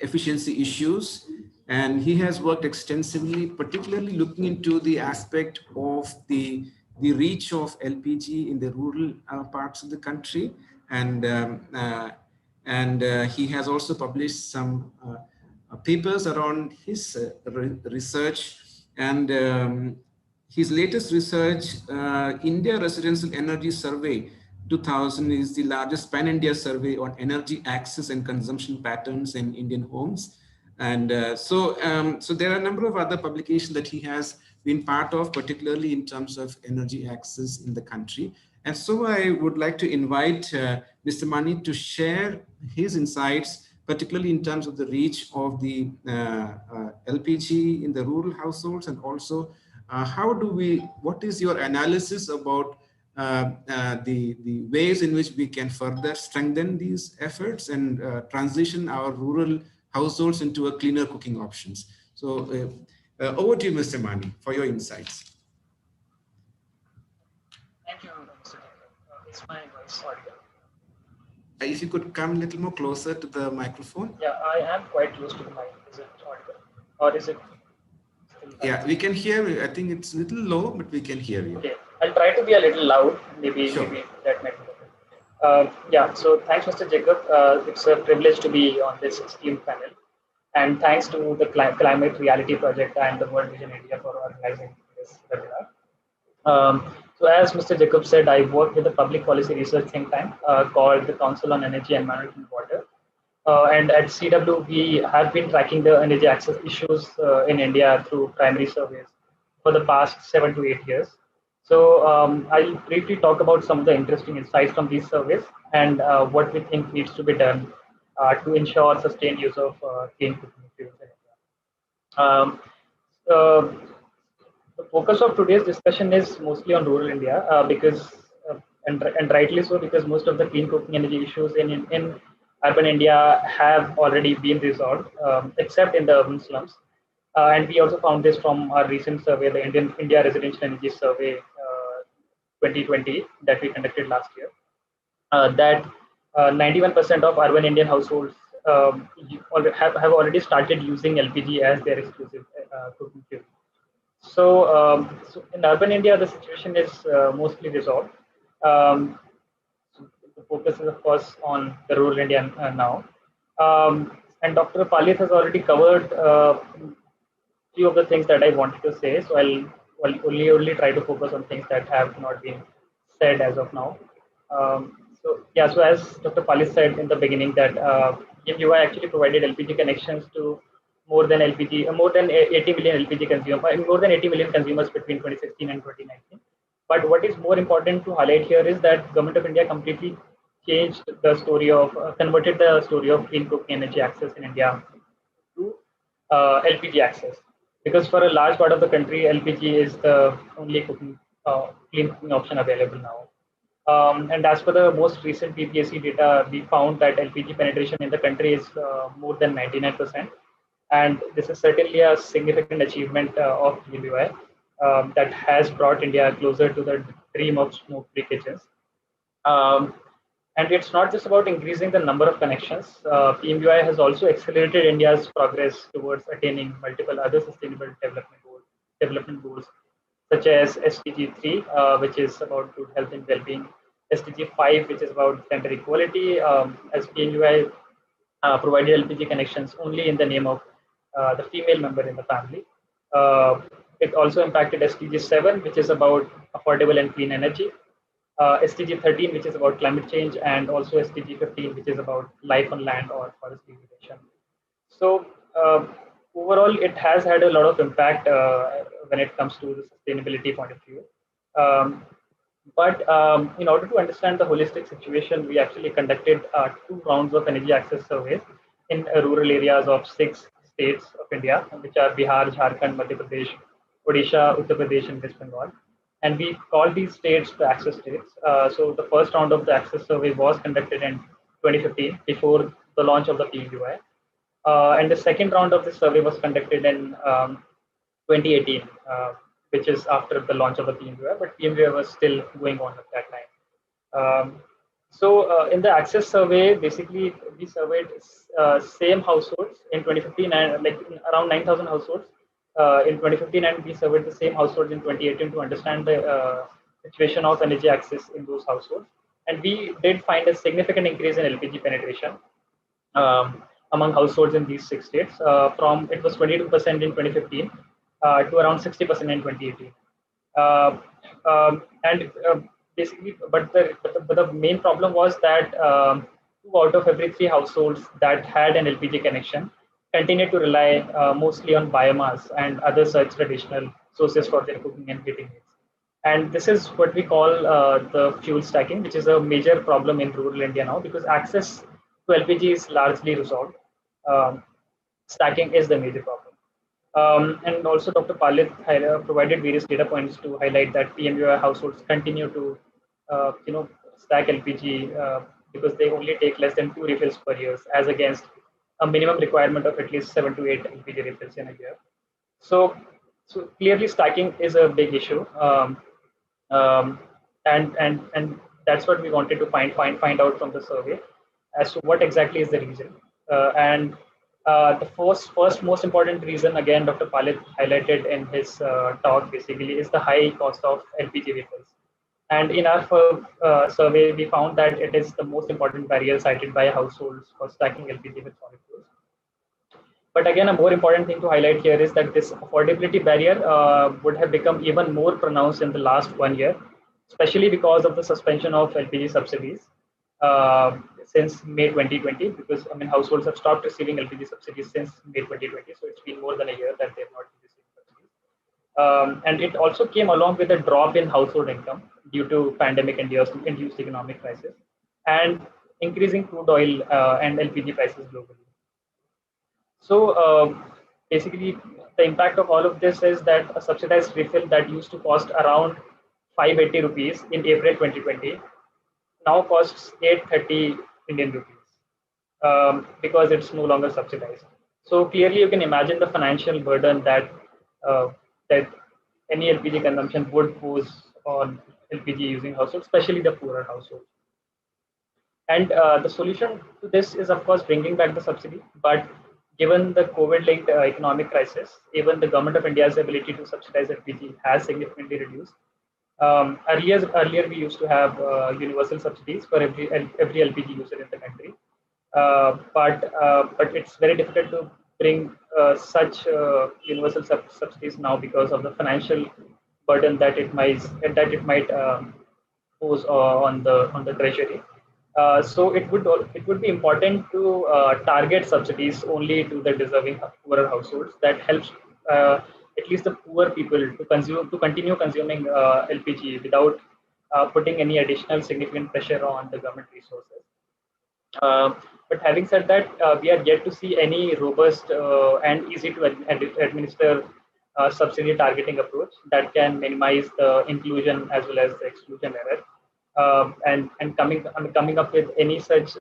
efficiency issues. And he has worked extensively, particularly looking into the aspect of the reach of LPG in the rural parts of the country. And he has also published some papers around his research. And his latest research, India Residential Energy Survey 2000, is the largest pan-India survey on energy access and consumption patterns in Indian homes. And so there are a number of other publications that he has been part of, particularly in terms of energy access in the country. And so I would like to invite Mr. Mani to share his insights, particularly in terms of the reach of the LPG in the rural households, and also what is your analysis about the ways in which we can further strengthen these efforts and transition our rural households into a cleaner cooking options. So over to you, Mr. Mani, for your insights. Thank you, Mr. Jacob. Is my voice audible? If you could come a little more closer to the microphone. Yeah, I am quite close to the mic. Is it audible? Or is it still bad? Yeah, we can hear you. I think it's a little low, but we can hear you. Okay, I'll try to be a little loud. Maybe that might be better. Yeah, so thanks, Mr. Jacob. It's a privilege to be on this esteemed panel. And thanks to the Climate Reality Project and the World Vision India for organizing this webinar. So as Mr. Jacob said, I work with a public policy research think tank called the Council on Energy Environment and Water. And at CW, we have been tracking the energy access issues in India through primary surveys for the past 7 to 8 years. So I'll briefly talk about some of the interesting insights from these surveys and what we think needs to be done to ensure sustained use of clean cooking fuels in India. The focus of today's discussion is mostly on rural India because, and rightly so, because most of the clean cooking energy issues in urban India have already been resolved, except in the urban slums. And we also found this from our recent survey, the India Residential Energy Survey 2020 that we conducted last year, that 91% of urban Indian households have already started using LPG as their exclusive cooking fuel. So in urban India, the situation is mostly resolved. So the focus is, of course, on the rural India now. And Dr. Palith has already covered few of the things that I wanted to say. So I'll only try to focus on things that have not been said as of now. So as Dr. Palith said in the beginning that UI actually provided LPG connections to more than 80 million LPG consumers, more than 80 million consumers between 2016 and 2019. But what is more important to highlight here is that Government of India completely changed the story of, converted the story of clean cooking energy access in India to LPG access. Because for a large part of the country, LPG is the only clean cooking option available now. And as per the most recent PPSC data, we found that LPG penetration in the country is more than 99%. And this is certainly a significant achievement of PMUI that has brought India closer to the dream of smoke-free kitchens. And it's not just about increasing the number of connections. PMUI has also accelerated India's progress towards attaining multiple other sustainable development goals, such as SDG 3, which is about good health and well-being, SDG 5, which is about gender equality, as PMUI provided LPG connections only in the name of the female member in the family. It also impacted SDG 7, which is about affordable and clean energy, SDG 13, which is about climate change, and also SDG 15, which is about life on land or forest degradation. So overall, it has had a lot of impact when it comes to the sustainability point of view. But in order to understand the holistic situation, we actually conducted 2 rounds of energy access surveys in rural areas of 6 states of India, which are Bihar, Jharkhand, Madhya Pradesh, Odisha, Uttar Pradesh, and West Bengal. And we call these states the access states. So the first round of the access survey was conducted in 2015 before the launch of the PMUI. And the second round of the survey was conducted in 2018, which is after the launch of the PMUI, but PMUI was still going on at that time. So in the access survey, basically we surveyed same households in 2015 and like around 9,000 households in 2015, and we surveyed the same households in 2018 to understand the situation of energy access in those households. And we did find a significant increase in LPG penetration among households in these 6 states. From it was 22% in 2015 to around 60% in 2018. Basically, but the main problem was that 2 out of every 3 households that had an LPG connection continued to rely mostly on biomass and other such traditional sources for their cooking and heating needs. And this is what we call the fuel stacking, which is a major problem in rural India now because access to LPG is largely resolved. Stacking is the major problem. And also Dr. Palith provided various data points to highlight that PMUI households continue to stack LPG because they only take less than 2 refills per year, as against a minimum requirement of at least 7 to 8 LPG refills in a year. So clearly stacking is a big issue, and that's what we wanted to find out from the survey as to what exactly is the reason. And the first most important reason, again, Dr. Palit highlighted in his talk, basically, is the high cost of LPG refills. And in our survey, we found that it is the most important barrier cited by households for stacking LPG with solid fuels. But again, a more important thing to highlight here is that this affordability barrier would have become even more pronounced in the last 1 year, especially because of the suspension of LPG subsidies since May 2020. Because households have stopped receiving LPG subsidies since May 2020, so it's been more than a year that they've not received subsidies. And it also came along with a drop in household income due to pandemic-induced economic crisis and increasing crude oil and LPG prices globally. So basically, the impact of all of this is that a subsidized refill that used to cost around 580 rupees in April 2020 now costs 830 Indian rupees because it's no longer subsidized. So clearly, you can imagine the financial burden that that any LPG consumption would pose on LPG using households, especially the poorer households. And the solution to this is, of course, bringing back the subsidy. But given the COVID-linked economic crisis, even the government of India's ability to subsidize LPG has significantly reduced. Earlier, we used to have universal subsidies for every LPG user in the country, but it's very difficult to bring such universal subsidies now because of the financial burden that it might pose on the treasury. So it would be important to target subsidies only to the deserving poorer households. That helps at least the poor people to continue consuming LPG without putting any additional significant pressure on the government resources. But having said that, we are yet to see any robust and easy to administer subsidy targeting approach that can minimize the inclusion as well as the exclusion error. And coming up with any such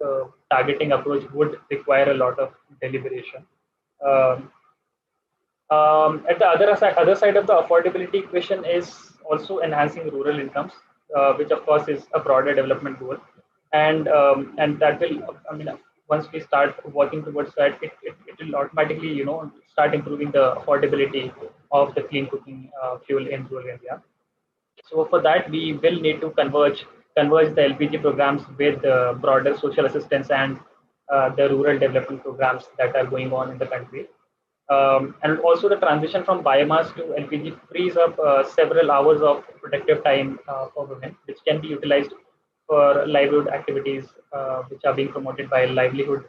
targeting approach would require a lot of deliberation. At the other side of the affordability equation is also enhancing rural incomes, which of course is a broader development goal, and that will, once we start working towards that, it will automatically start improving the affordability of the clean cooking fuel in rural India. So for that, we will need to converge the LPG programs with broader social assistance and the rural development programs that are going on in the country. And also the transition from biomass to LPG frees up several hours of productive time for women, which can be utilized for livelihood activities, which are being promoted by livelihood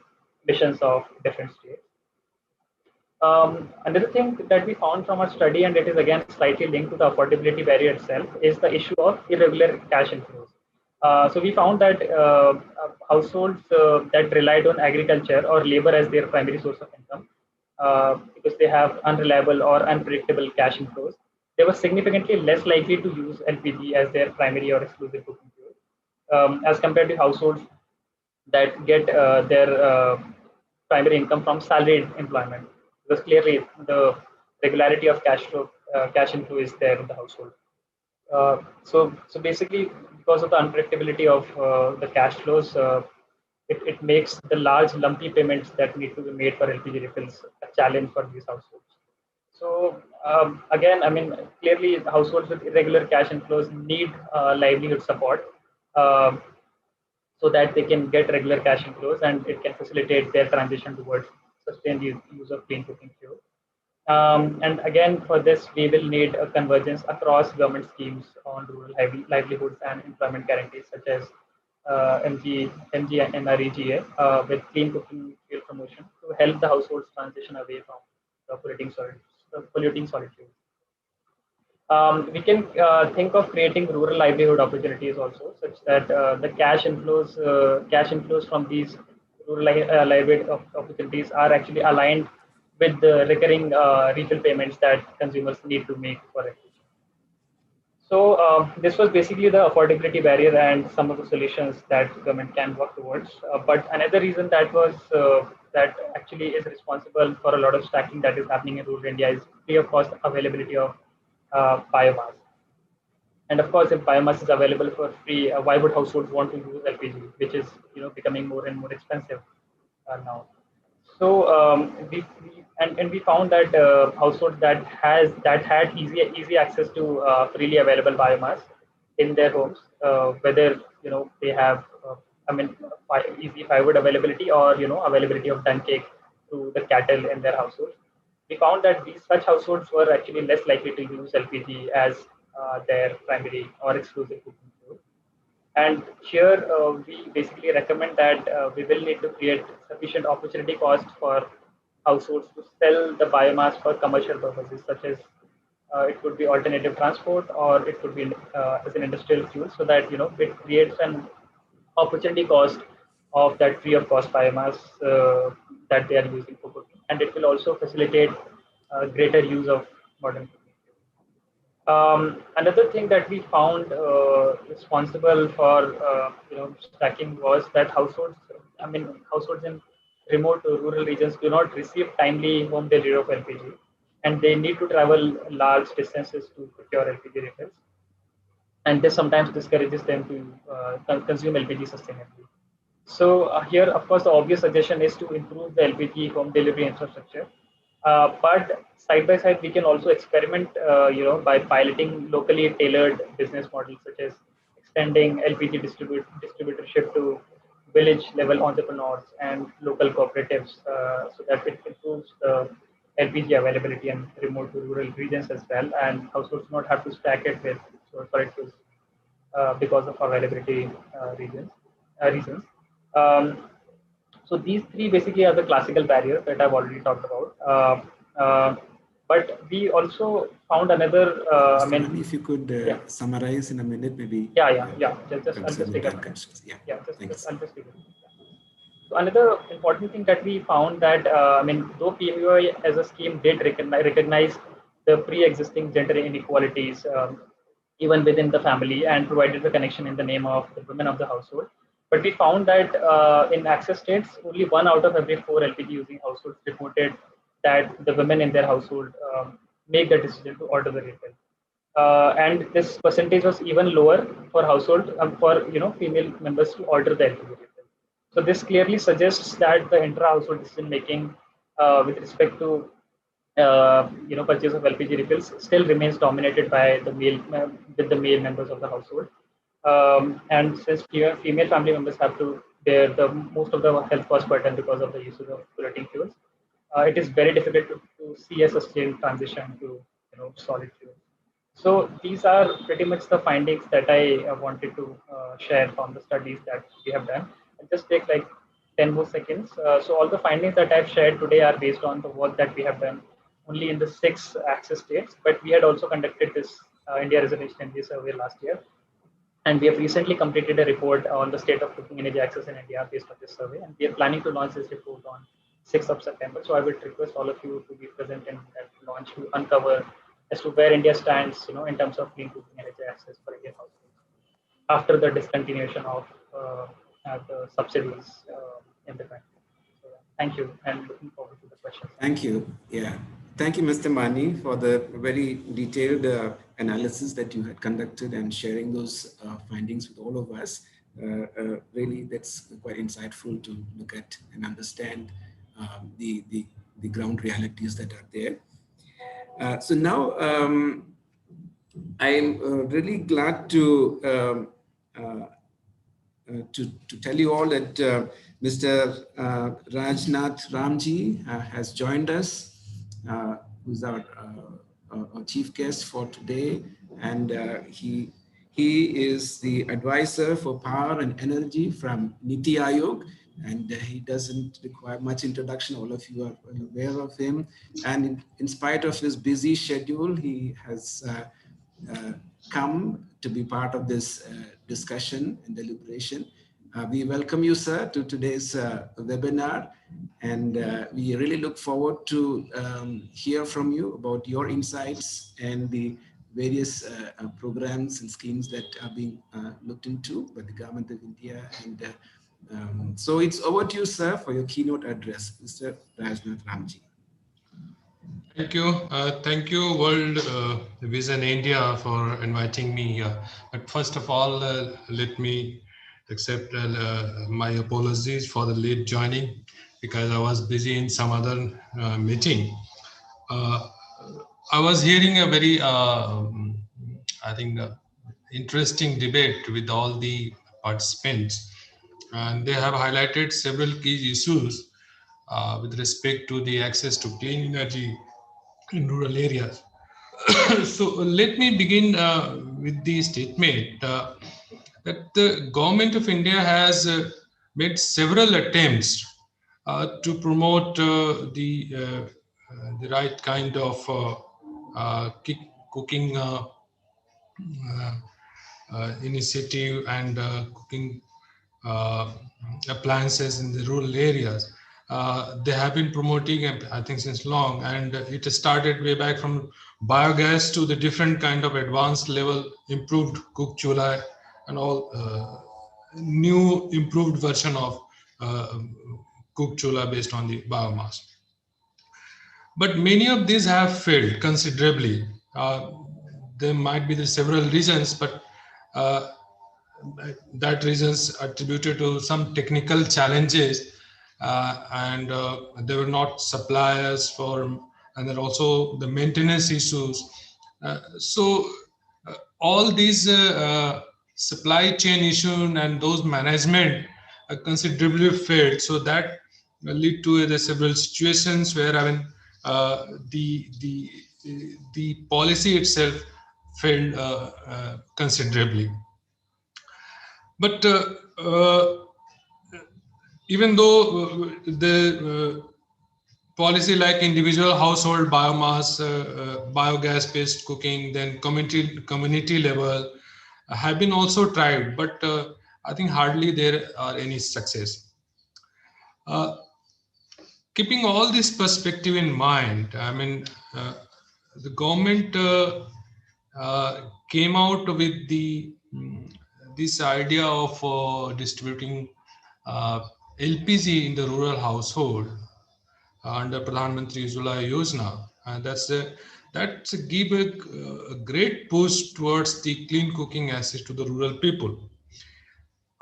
missions of different states. Another thing that we found from our study, and it is again slightly linked to the affordability barrier itself, is the issue of irregular cash inflows. So we found that households that relied on agriculture or labor as their primary source of income, because they have unreliable or unpredictable cash inflows, they were significantly less likely to use LPG as their primary or exclusive cooking fuel, as compared to households that get their primary income from salaried employment, because clearly the regularity of cash inflow is there in the household. So basically, because of the unpredictability of the cash flows, it makes the large lumpy payments that need to be made for LPG refills a challenge for these households. So again, clearly households with irregular cash inflows need livelihood support so that they can get regular cash inflows, and it can facilitate their transition towards sustained use of clean cooking fuel. And again, for this, we will need a convergence across government schemes on rural livelihoods and employment guarantees, such as MG and NREGA, with clean cooking fuel promotion to help the households transition away from polluting solid fuels. We can think of creating rural livelihood opportunities also, such that the cash inflows from these rural livelihood opportunities are actually aligned with the recurring refill payments that consumers need to make for it. So this was basically the affordability barrier and some of the solutions that government can work towards. But another reason that was that actually is responsible for a lot of stacking that is happening in rural India is free of cost availability of biomass. And of course, if biomass is available for free, why would households want to use LPG, which is becoming more and more expensive now? So and we found that households that had easy access to freely available biomass in their homes, whether they have easy firewood availability or availability of dung cake to the cattle in their households. We found that these such households were actually less likely to use LPG as their primary or exclusive cooking fuel. And here we basically recommend that we will need to create sufficient opportunity cost for households to sell the biomass for commercial purposes, such as it could be alternative transport or it could be as an industrial fuel, so that it creates an opportunity cost of that free of cost biomass that they are using for cooking, and it will also facilitate greater use of modern cooking. Another thing that we found responsible for stacking was that households in remote or rural regions do not receive timely home delivery of LPG, and they need to travel large distances to procure LPG refills, and this sometimes discourages them to consume LPG sustainably. So here, of course, the obvious suggestion is to improve the LPG home delivery infrastructure. But side by side, we can also experiment, by piloting locally tailored business models, such as extending LPG distributorship to village level entrepreneurs and local cooperatives, so that it improves the LPG availability in remote to rural regions as well, and households do not have to stack it with solid fuels because of availability reasons. So these three basically are the classical barriers that I've already talked about. But we also found another. If you could summarize in a minute, maybe. Yeah. I'll just take a minute. I'll just take a minute. So another important thing that we found that though PMUI as a scheme did recognize the pre-existing gender inequalities even within the family and provided the connection in the name of the women of the household, but we found that in access states, only 1 out of every 4 LPG using households reported that the women in their household make the decision to order the refill. And this percentage was even lower for household for female members to order the LPG refill. So this clearly suggests that the intra-household decision making with respect to purchase of LPG refills still remains dominated by the male members of the household. And since female family members have to bear the most of the health cost burden because of the use of polluting fuels, it is very difficult to see a sustained transition to solid fuel. So these are pretty much the findings that I wanted to share from the studies that we have done. I'll just take like 10 more seconds. So all the findings that I've shared today are based on the work that we have done only in the 6 access states, but we had also conducted this India Reservation Energy Survey last year. And we have recently completed a report on the state of cooking energy access in India based on this survey. And we are planning to launch this report on 6th of September. So I would request all of you to be present in that launch to uncover as to where India stands, in terms of clean cooking energy access for Indian households after the discontinuation of the subsidies in the country. So, thank you, and looking forward to the questions. Thank you. Yeah. Thank you, Mr. Mani, for the very detailed analysis that you had conducted and sharing those findings with all of us. Really, that's quite insightful to look at and understand the ground realities that are there. So now I'm really glad to tell you all that Mr. Rajnath Ramji has joined us, who's our chief guest for today, and he is the advisor for power and energy from Niti Aayog, and he doesn't require much introduction. All of you are well aware of him, and in spite of his busy schedule, he has come to be part of this discussion and deliberation. We welcome you, sir, to today's webinar, and we really look forward to hear from you about your insights and the various programs and schemes that are being looked into by the government of India. And so it's over to you, sir, for your keynote address, Mr. Rajnath Ramji. Thank you, World Vision India, for inviting me here. But first of all, let me accept my apologies for the late joining because I was busy in some other meeting. I was hearing a very, I think, interesting debate with all the participants, and they have highlighted several key issues with respect to the access to clean energy in rural areas. So let me begin with the statement that the government of India has made several attempts to promote the right kind of cooking initiative and cooking appliances in the rural areas. They have been promoting it, I think, since long, and it started way back from biogas to the different kind of advanced level improved cook chula and all new improved version of cook chula based on the biomass. But many of these have failed considerably. There might be the several reasons, but that reasons attributed to some technical challenges, and there were not suppliers for, and then also the maintenance issues. So all these supply chain issues and those management considerably failed. So that lead to the several situations where I mean the policy itself failed considerably. But even though the policy like individual household biomass, biogas-based cooking, then community level have been also tried, but I think hardly there are any success. Keeping all this perspective in mind, I mean, the government came out with this idea of distributing LPG in the rural household under Pradhan Mantri Ujjwala Yojana, and that's give a great push towards the clean cooking access to the rural people.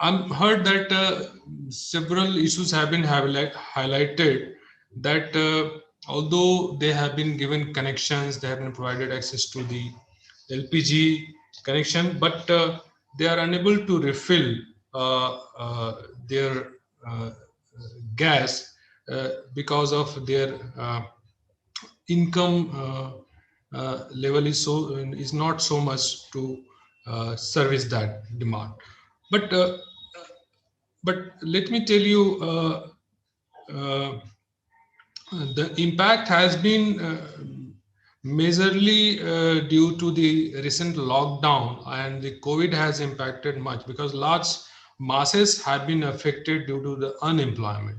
I've heard that several issues have been highlighted, that although they have been given connections, they have been provided access to the LPG connection, but they are unable to refill their gas because of their income level is not so much to service that demand. But let me tell you, the impact has been majorly due to the recent lockdown, and the COVID has impacted much because large masses have been affected due to the unemployment,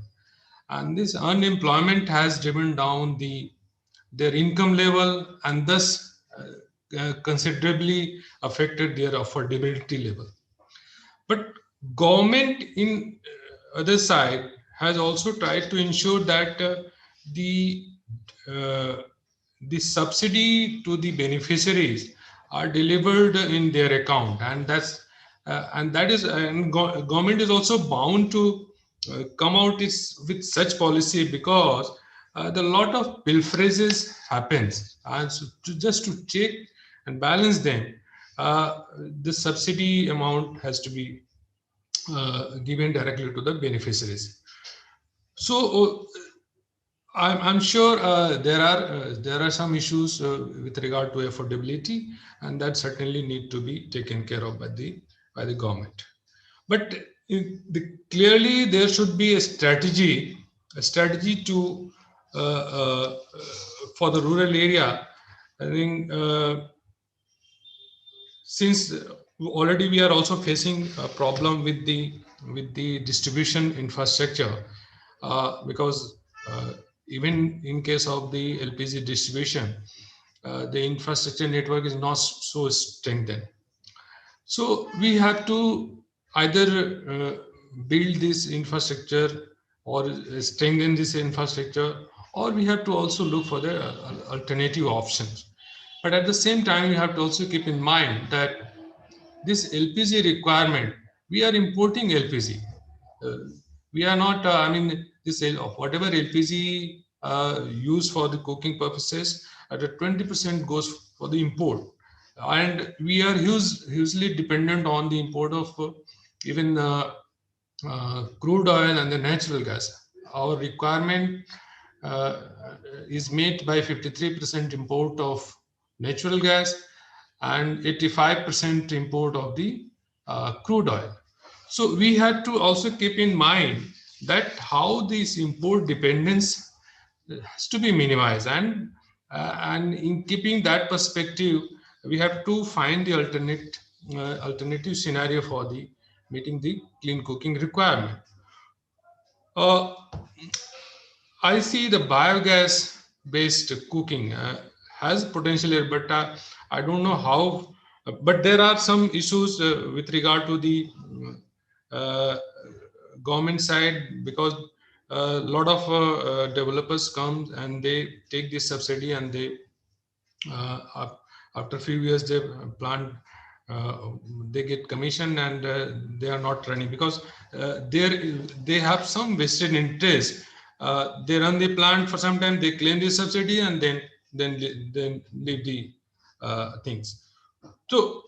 and this unemployment has driven down their income level and thus considerably affected their affordability level. But government in other side has also tried to ensure that the subsidy to the beneficiaries are delivered in their account, and government is also bound to come out with such policy because the lot of pilferages happens, and so just to check and balance them, the subsidy amount has to be given directly to the beneficiaries. So I'm sure there are some issues with regard to affordability, and that certainly need to be taken care of by the government. But clearly there should be a strategy to for the rural area. I think since already we are also facing a problem with the distribution infrastructure, because even in case of the LPG distribution, the infrastructure network is not so strengthened. So we have to either build this infrastructure or strengthen this infrastructure, or we have to also look for the alternative options. But at the same time, you have to also keep in mind that this LPG requirement, we are importing LPG. Uh, we are not, I mean, this whatever LPG used for the cooking purposes, at 20% goes for the import. And we are hugely dependent on the import of even crude oil and the natural gas. Our requirement uh, is made by 53% import of natural gas and 85% import of the crude oil. So we have to also keep in mind that how this import dependence has to be minimized, and in keeping that perspective, we have to find the alternative scenario for the meeting the clean cooking requirement. Uh, I see the biogas based cooking has potential here, but I don't know how. But there are some issues with regard to the uh, government side, because a lot of developers come and they take this subsidy, and they after a few years they plant, uh, they get commission, and they are not running because they have some vested interest. They run the plant for some time, they claim the subsidy, and then leave the things. So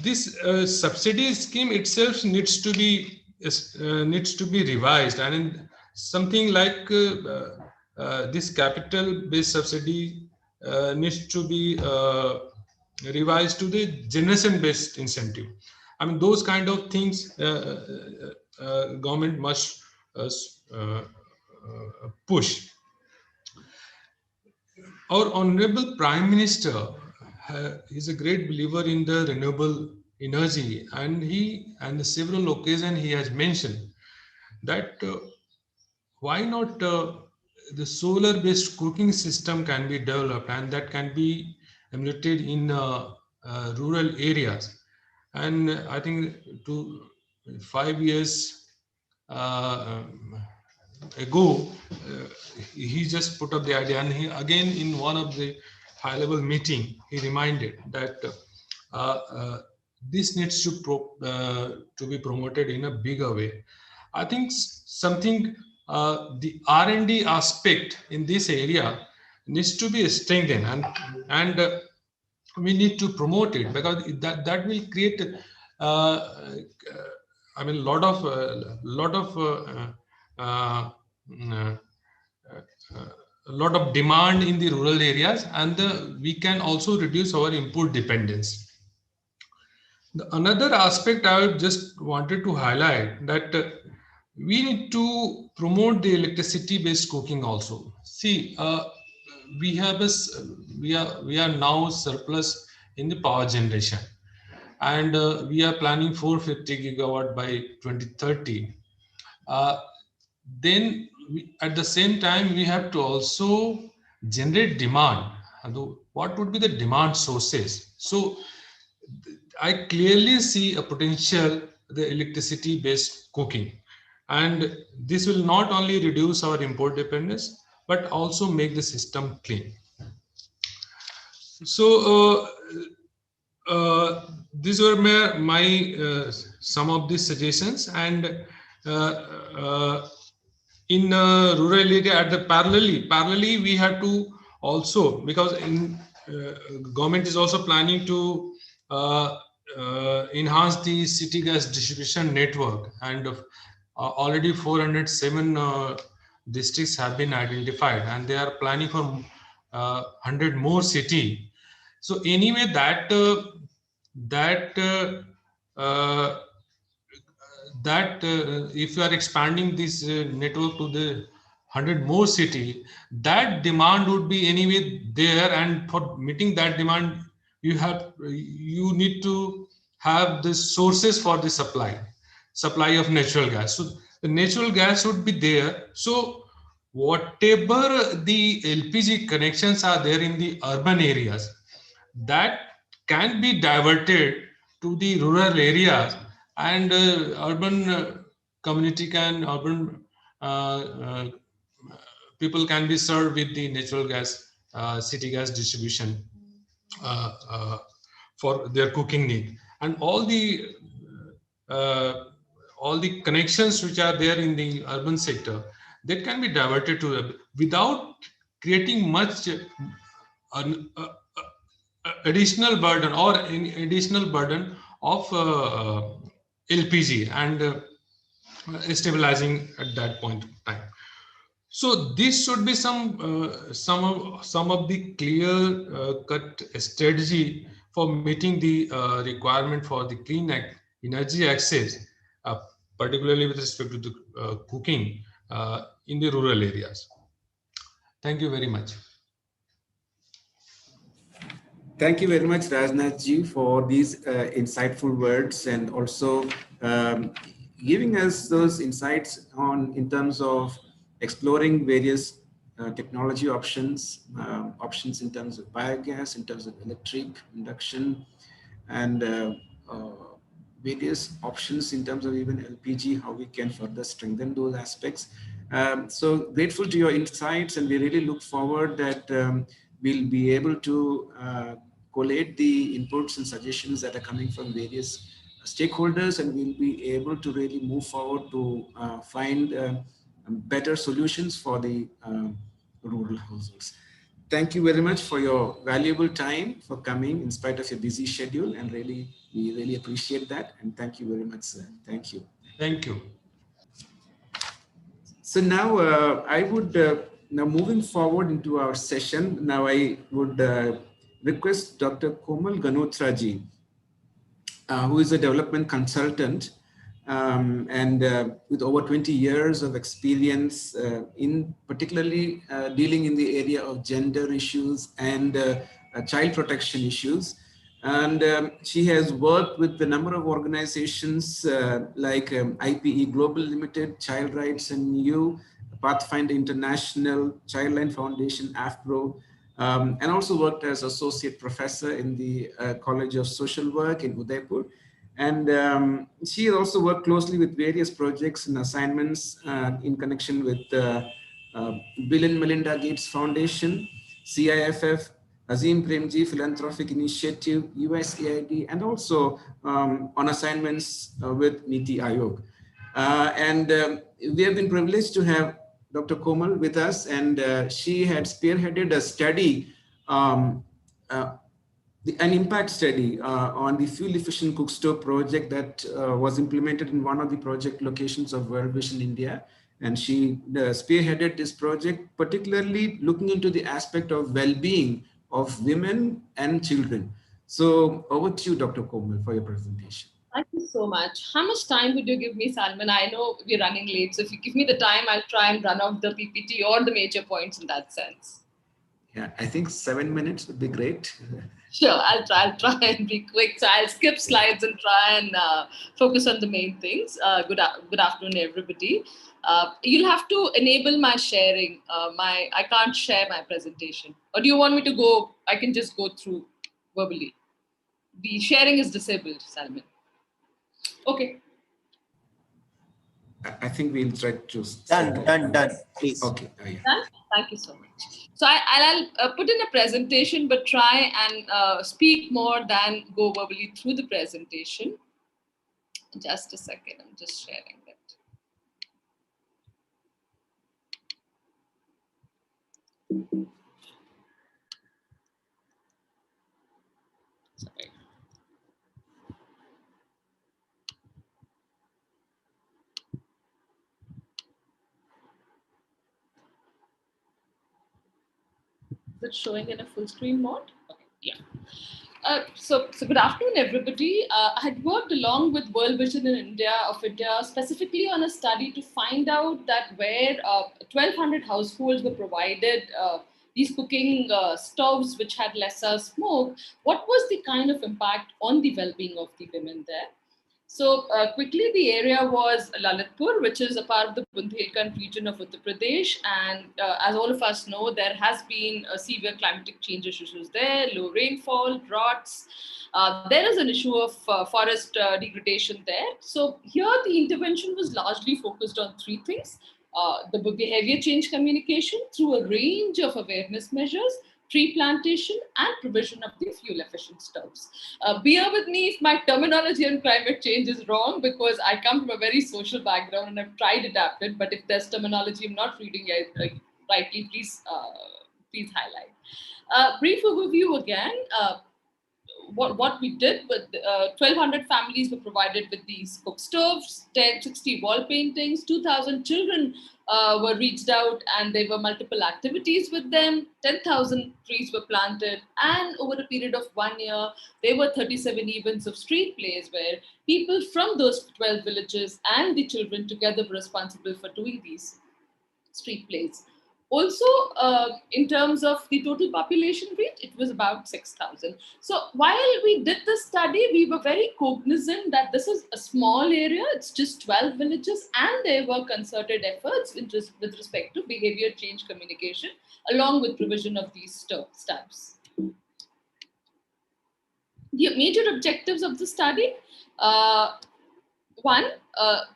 this subsidy scheme itself needs to be revised, and in something like this capital based subsidy needs to be revised to the generation based incentive. I mean, those kind of things government must push. Our honorable Prime Minister is a great believer in the renewable energy, and he, and several occasions, he has mentioned that why not the solar-based cooking system can be developed, and that can be emulated in rural areas. And I think 5 years ago, he just put up the idea, and he again in one of the high-level meeting, he reminded that this needs to be promoted in a bigger way. I think something the R&D aspect in this area needs to be strengthened, and we need to promote it, because that will create I mean lot of uh, uh, a lot of demand in the rural areas, and we can also reduce our import dependence. Another aspect I just wanted to highlight, that we need to promote the electricity based cooking also. See, we have we are now surplus in the power generation, and we are planning 450 gigawatt by 2030. Then at the same time, we have to also generate demand. What would be the demand sources? So I clearly see a potential the electricity based cooking, and this will not only reduce our import dependence but also make the system clean. So these were my some of these suggestions, and in rural area, at the parallelly we have to also, because in government is also planning to enhance the city gas distribution network, and already 407 districts have been identified, and they are planning for 100 more city. So anyway, that uh, if you are expanding this network to the 100 more city, that demand would be anyway there, and for meeting that demand, you need to have the sources for the supply of natural gas. So the natural gas would be there. So whatever the LPG connections are there in the urban areas, that can be diverted to the rural areas, and urban community can, urban people can be served with the natural gas, city gas distribution uh, uh, for their cooking need. And uh, all the connections which are there in the urban sector, that can be diverted to, without creating much additional burden, or additional burden of LPG, and stabilizing at that point of time. So this should be some of the clear cut strategy for meeting the requirement for the clean energy access, uh, particularly with respect to the cooking in the rural areas. Thank you very much. Thank you very much, Rajnath ji, for these insightful words, and also giving us those insights on in terms of exploring various technology options, options in terms of biogas, in terms of electric induction, and various options in terms of even LPG, how we can further strengthen those aspects. So grateful to your insights, and we really look forward that we'll be able to collate the inputs and suggestions that are coming from various stakeholders, and we'll be able to really move forward to find better solutions for the rural households. Thank you very much for your valuable time, for coming in spite of your busy schedule, and we really appreciate that. And thank you very much, sir. Thank you. Thank you. So now I would, now moving forward into our session, now I would request Dr. Komal Ganotra ji, who is a development consultant and with over 20 years of experience in particularly dealing in the area of gender issues and child protection issues. And she has worked with a number of organizations like IPE Global Limited, Child Rights and EU, Pathfinder International, Childline Foundation, AFPRO, and also worked as associate professor in the College of Social Work in Udaipur. And she also worked closely with various projects and assignments in connection with Bill and Melinda Gates Foundation, CIFF, Azim Premji Philanthropic Initiative, USAID, and also on assignments with Niti Aayog. We have been privileged to have Dr. Komal with us, and she had spearheaded a study, an impact study on the fuel efficient cook stove project that was implemented in one of the project locations of World Vision India. And she spearheaded this project, particularly looking into the aspect of well-being of women and children. So over to you, Dr. Komal, for your presentation. Thank you so much. How much time would you give me, Salman? I know we're running late, so if you give me the time, I'll try and run off the PPT or the major points in that sense. Yeah, I think 7 minutes would be great. Sure, I'll try and be quick. So I'll skip slides and try and focus on the main things. Good afternoon, everybody. You'll have to enable my sharing. I can't share my presentation. Or do you want me to go? I can just go through verbally. The sharing is disabled, Salman. Okay. I think we'll try to... Done, please. Okay. Yeah. Done? Thank you so much. So I'll put in a presentation, but try and speak more than go verbally through the presentation. Just a second, I'm just sharing it. Sorry. Is it showing in a full screen mode? Okay, yeah. So good afternoon, everybody. I had worked along with World Vision in India, specifically on a study to find out that where 1,200 households were provided these cooking stoves which had lesser smoke, what was the kind of impact on the well-being of the women there? So quickly, the area was Lalitpur, which is a part of the Bundelkhand region of Uttar Pradesh. And as all of us know, there has been severe climatic change issues there, low rainfall, droughts. There is an issue of forest degradation there. So here the intervention was largely focused on three things. The behavior change communication through a range of awareness measures, tree plantation, and provision of the fuel efficient stoves. Bear with me if my terminology on climate change is wrong, because I come from a very social background and I've tried adapted, but if there's terminology I'm not reading it rightly, please highlight. Brief overview again. What we did with 1,200 families were provided with these cook stoves, 60 wall paintings, 2,000 children were reached out, and there were multiple activities with them. 10,000 trees were planted, and over a period of 1 year, there were 37 events of street plays where people from those 12 villages and the children together were responsible for doing these street plays. Also, in terms of the total population rate, it was about 6,000. So while we did this study, we were very cognizant that this is a small area, it's just 12 villages, and there were concerted efforts with respect to behavior change communication, along with provision of these stabs. The major objectives of the study, one,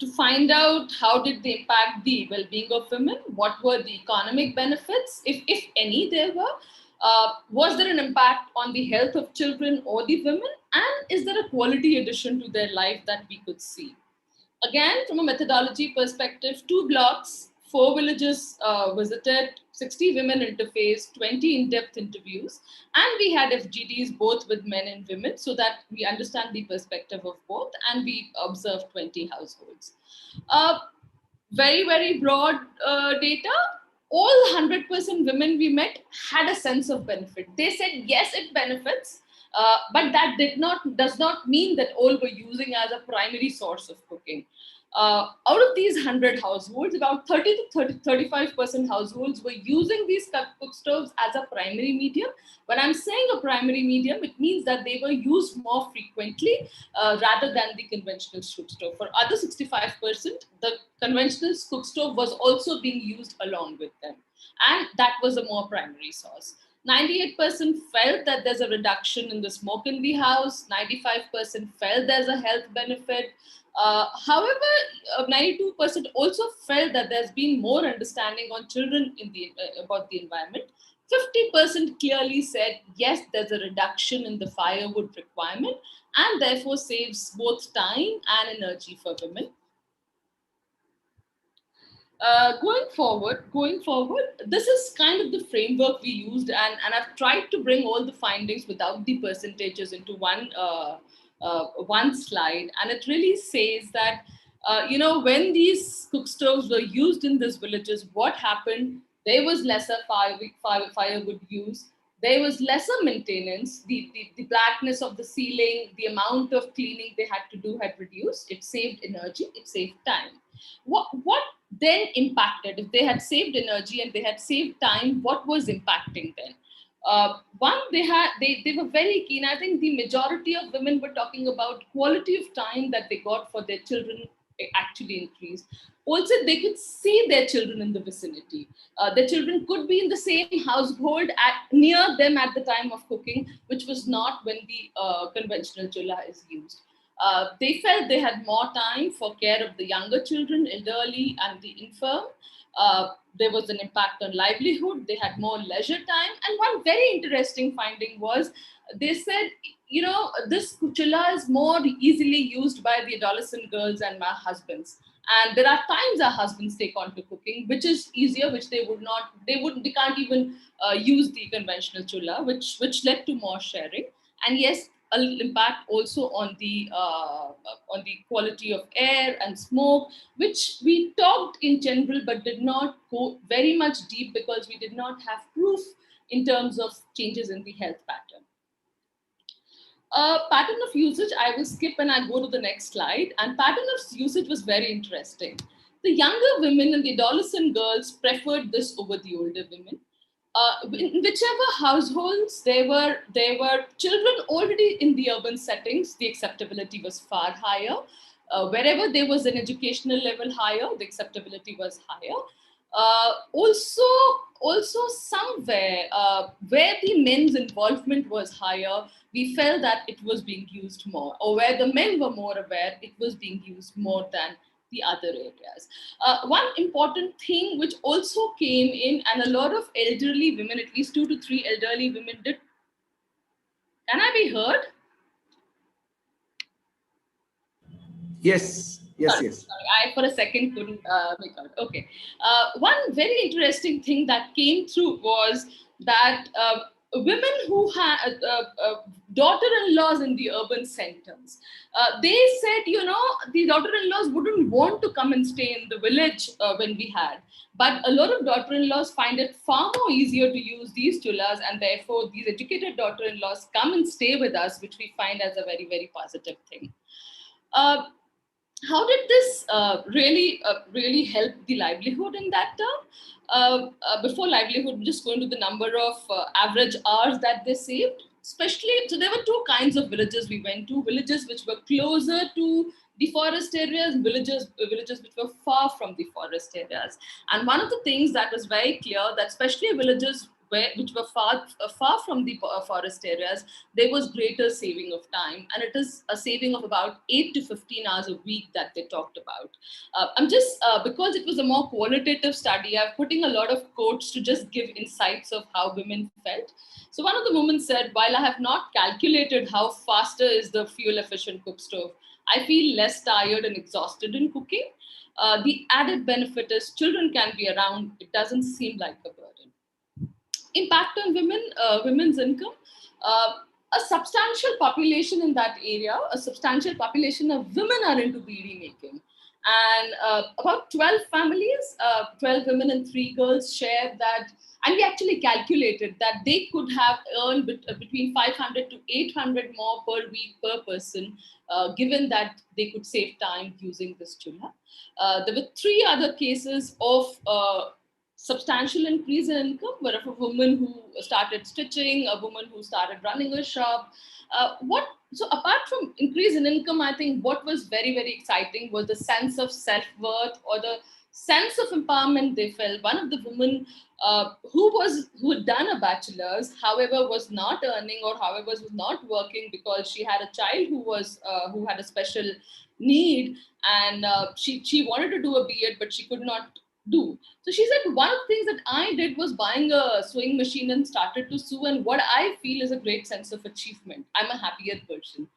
to find out how did they impact the well-being of women, what were the economic benefits, if any there were, was there an impact on the health of children or the women, and is there a quality addition to their life that we could see. Again, from a methodology perspective, 2 blocks, 4 villages visited, 60 women interfaced, 20 in-depth interviews, and we had FGDs both with men and women so that we understand the perspective of both, and we observed 20 households. Very, very broad data. All 100% women we met had a sense of benefit. They said, yes, it benefits, but that does not mean that all were using as a primary source of cooking. Out of these 100 households, about 30 to 35% households were using these cook stoves as a primary medium. When I'm saying a primary medium, it means that they were used more frequently rather than the conventional cook stove. For other 65%, the conventional cook stove was also being used along with them. And that was a more primary source. 98% felt that there's a reduction in the smoke in the house. 95% felt there's a health benefit. However, 92% also felt that there's been more understanding on children about the environment. 50% clearly said, yes, there's a reduction in the firewood requirement and therefore saves both time and energy for women. Going forward, this is kind of the framework we used, and I've tried to bring all the findings without the percentages into one slide, and it really says that when these cook stoves were used in these villages, what happened? There was lesser firewood use. There was lesser maintenance. The blackness of the ceiling, the amount of cleaning they had to do had reduced. It saved energy. It saved time. What then impacted? If they had saved energy and they had saved time, what was impacting then? One, they were very keen. I think the majority of women were talking about quality of time that they got for their children actually increased. Also, they could see their children in the vicinity. Their children could be in the same household near them at the time of cooking, which was not when the conventional chula is used. They felt they had more time for care of the younger children, elderly, and the infirm. There was an impact on livelihood. They had more leisure time. And one very interesting finding was they said, this chula is more easily used by the adolescent girls and my husbands. And there are times our husbands take on to cooking, which is easier, which they can't even use the conventional chula, which led to more sharing. And yes, an impact also on the quality of air and smoke, which we talked in general, but did not go very much deep because we did not have proof in terms of changes in the health pattern. Pattern of usage, I will skip and I'll go to the next slide. And pattern of usage was very interesting. The younger women and the adolescent girls preferred this over the older women. In whichever households there were children already in the urban settings, the acceptability was far higher. Wherever there was an educational level higher, the acceptability was higher. Also somewhere where the men's involvement was higher, we felt that it was being used more, or where the men were more aware, it was being used more than the other areas. One important thing which also came in, and a lot of elderly women, at least 2 to 3 elderly women did. Can I be heard? Yes, yes, yes. Sorry, I for a second couldn't make out. Okay. One very interesting thing that came through was that women who had daughter-in-laws in the urban centers, they said, the daughter-in-laws wouldn't want to come and stay in the village when we had. But a lot of daughter-in-laws find it far more easier to use these chullas, and therefore these educated daughter-in-laws come and stay with us, which we find as a very, very positive thing. How did this really help the livelihood in that term? Before livelihood, just going to the number of average hours that they saved, especially, so there were 2 kinds of villages we went to: villages which were closer to the forest areas, villages which were far from the forest areas. And one of the things that was very clear, that especially villages which were far from the forest areas, there was greater saving of time, and it is a saving of about 8 to 15 hours a week that they talked about. I'm just because it was a more qualitative study, I'm putting a lot of quotes to just give insights of how women felt. So one of the women said, "While I have not calculated how faster is the fuel efficient cook stove, I feel less tired and exhausted in cooking. The added benefit is children can be around. It doesn't seem like a burden." Impact on women's income. A substantial population in that area, a substantial population of women are into beedi making. And about 12 families, 12 women and 3 girls share that. And we actually calculated that they could have earned between 500 to 800 more per week per person, given that they could save time using this chulla. There were 3 other cases of substantial increase in income, where of a woman who started stitching, a woman who started running a shop. So apart from increase in income, I think what was very, very exciting was the sense of self-worth, or the sense of empowerment they felt. One of the women who had done a bachelor's, however, was not earning, or however was not working because she had a child who had a special need, and she wanted to do a B.Ed, but she could not do. So she said, one of the things that I did was buying a sewing machine and started to sew. And what I feel is a great sense of achievement. I'm a happier person.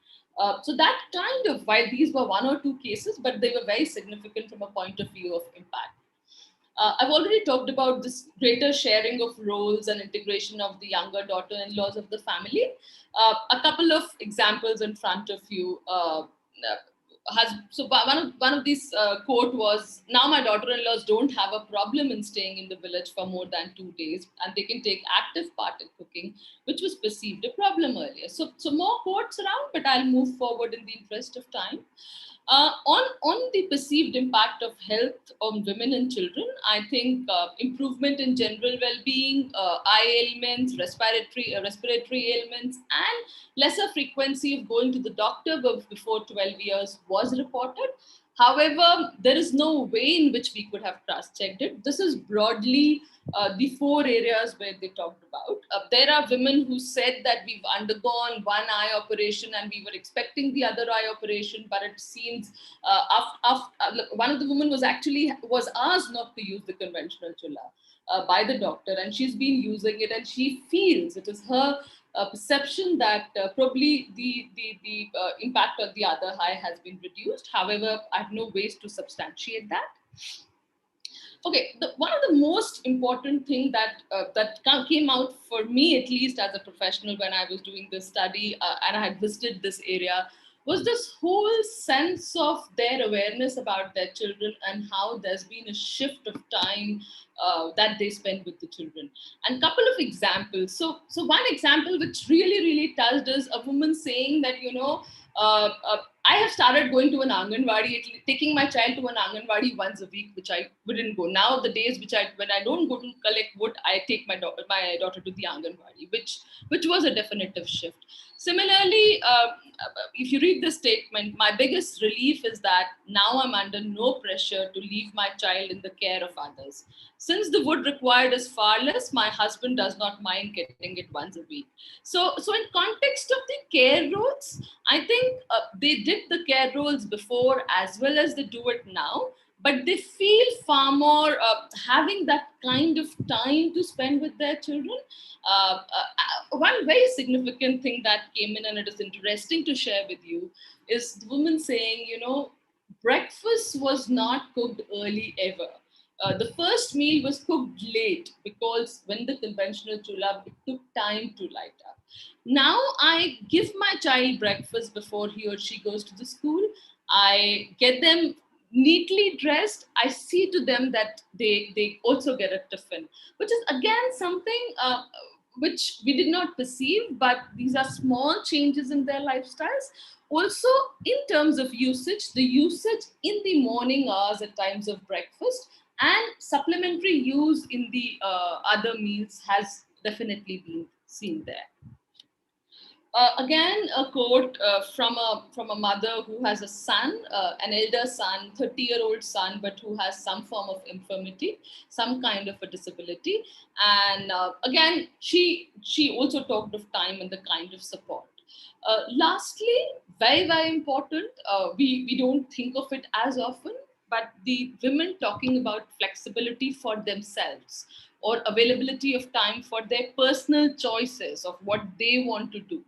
So that kind of, while these were 1 or 2 cases, but they were very significant from a point of view of impact. I've already talked about this greater sharing of roles and integration of the younger daughter-in-laws of the family. A couple of examples in front of you. So one of these quote was, "Now my daughter-in-laws don't have a problem in staying in the village for more than 2 days, and they can take active part in cooking, which was perceived a problem earlier." So more quotes around, but I'll move forward in the interest of time. On the perceived impact of health on women and children, I think improvement in general well-being, eye ailments, respiratory ailments, and lesser frequency of going to the doctor before 12 years was reported. However, there is no way in which we could have cross-checked it. This is broadly the 4 areas where they talked about. There are women who said that we've undergone one eye operation and we were expecting the other eye operation, but it seems one of the women was asked not to use the conventional chulla by the doctor, and she's been using it, and she feels it is her perception that probably the impact of the other eye has been reduced. However, I have no ways to substantiate that. Okay, one of the most important thing that came out for me, at least as a professional, when I was doing this study and I had visited this area, was this whole sense of their awareness about their children and how there's been a shift of time that they spend with the children. And a couple of examples. So one example which really touched is a woman saying that, I have started going to an Anganwadi, taking my child to an Anganwadi once a week, which I wouldn't go. Now the days when I don't go to collect wood, I take my daughter to the Anganwadi, which was a definitive shift. Similarly, if you read the statement, my biggest relief is that now I'm under no pressure to leave my child in the care of others. Since the wood required is far less, my husband does not mind getting it once a week. So in context of the care roles, I think they did the care roles before as well as they do it now, but they feel far more having that kind of time to spend with their children. One very significant thing that came in, and it is interesting to share with you, is the woman saying, breakfast was not cooked early ever. The first meal was cooked late because when the conventional chula, it took time to light up. Now I give my child breakfast before he or she goes to the school. I get them neatly dressed. I see to them that they also get a tiffin, which is again something which we did not perceive, but these are small changes in their lifestyles. Also, in terms of usage, the usage in the morning hours at times of breakfast and supplementary use in the other meals has definitely been seen there. Again, a quote from a mother who has a son, an elder son, 30-year-old son, but who has some form of infirmity, some kind of a disability. And again, she also talked of time and the kind of support. Lastly, very, very important, we don't think of it as often, but the women talking about flexibility for themselves or availability of time for their personal choices of what they want to do.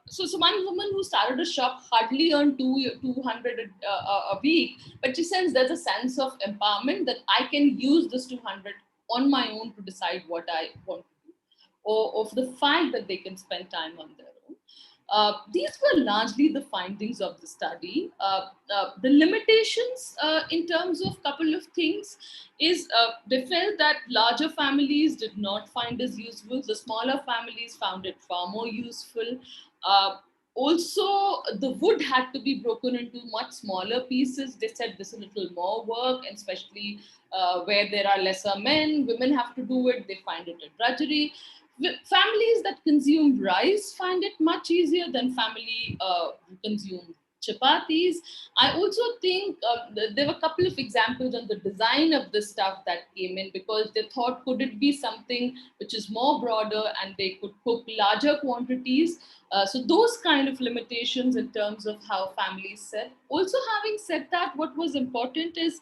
So one woman who started a shop hardly earned 200 a week, but she says there's a sense of empowerment that I can use this 200 on my own to decide what I want to do, or of the fact that they can spend time on their own. These were largely the findings of the study. The limitations in terms of couple of things is they felt that larger families did not find this useful. The smaller families found it far more useful. Also, the wood had to be broken into much smaller pieces. They said this is a little more work, and especially where there are lesser men, women have to do it. They find it a drudgery. Families that consume rice find it much easier than family who consume chapatis. I also think there were a couple of examples on the design of the stuff that came in, because they thought, could it be something which is more broader and they could cook larger quantities? So those kind of limitations in terms of how families said. Also, having said that, what was important is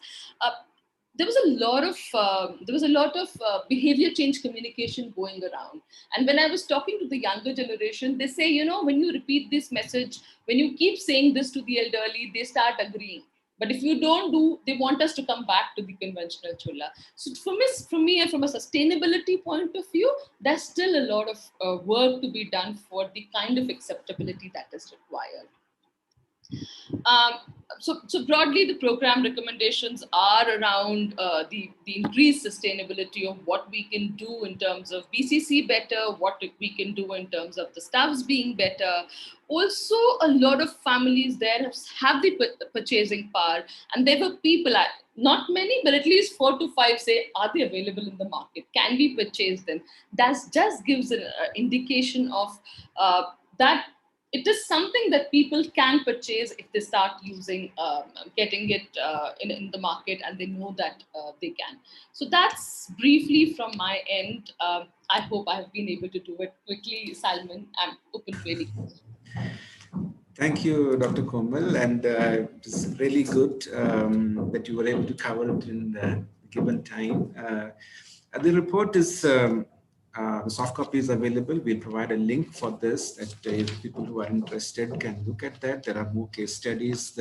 there was a lot of behavior change communication going around. And when I was talking to the younger generation, they say, when you repeat this message, when you keep saying this to the elderly, they start agreeing. But if you don't do, they want us to come back to the conventional chula. So for me, and from a sustainability point of view, there's still a lot of work to be done for the kind of acceptability that is required. So broadly, the program recommendations are around the increased sustainability of what we can do in terms of BCC better, what we can do in terms of the staffs being better. Also, a lot of families there have the purchasing power, and there were people, not many, but at least 4 to 5 say, are they available in the market? Can we purchase them? That just gives an indication of that it is something that people can purchase if they start using, getting it in the market, and they know that they can. So that's briefly from my end. I hope I have been able to do it quickly. Salman, I'm open to any questions. Thank you, Dr. Komal, and it's really good that you were able to cover it in the given time. The report is, the soft copy is available. We'll provide a link for this that people who are interested can look at that. There are more case studies.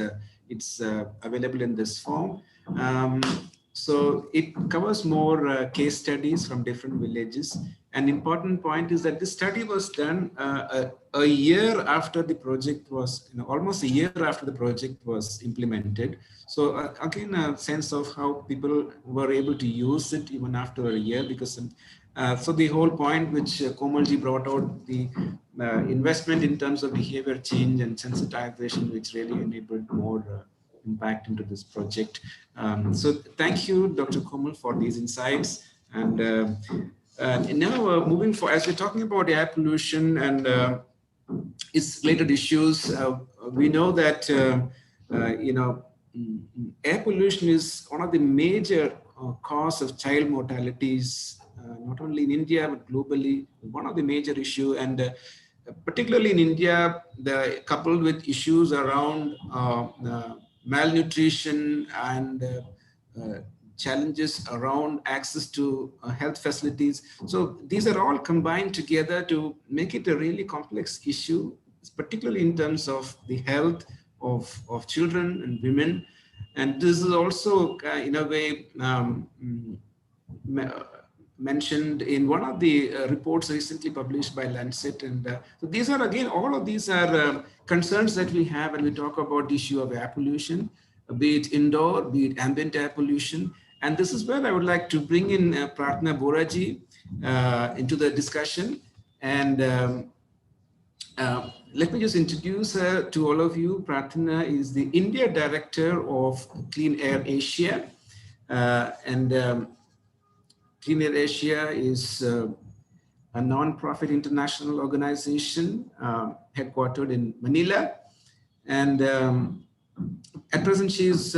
It's available in this form. So it covers more case studies from different villages. An important point is that this study was done a year after the project was, almost a year after the project was implemented. So again, a sense of how people were able to use it even after a year, because so the whole point which Komalji brought out, the investment in terms of behavior change and sensitization, which really enabled more impact into this project. So thank you, Dr. Komal, for these insights. And now moving forward, as we're talking about air pollution and its related issues, we know that air pollution is one of the major cause of child mortalities, not only in India but globally. One of the major issue, and particularly in India, coupled with issues around malnutrition and challenges around access to health facilities. So these are all combined together to make it a really complex issue, particularly in terms of the health of children and women. And this is also, in a way, mentioned in one of the reports recently published by Lancet. And so these are, again, all of these are concerns that we have when we talk about the issue of air pollution, be it indoor, be it ambient air pollution. And this is where I would like to bring in Pratna Boraji into the discussion. And let me just introduce her to all of you. Pratna is the India Director of Clean Air Asia. Clean Air Asia is a non-profit international organization headquartered in Manila. And at present, she is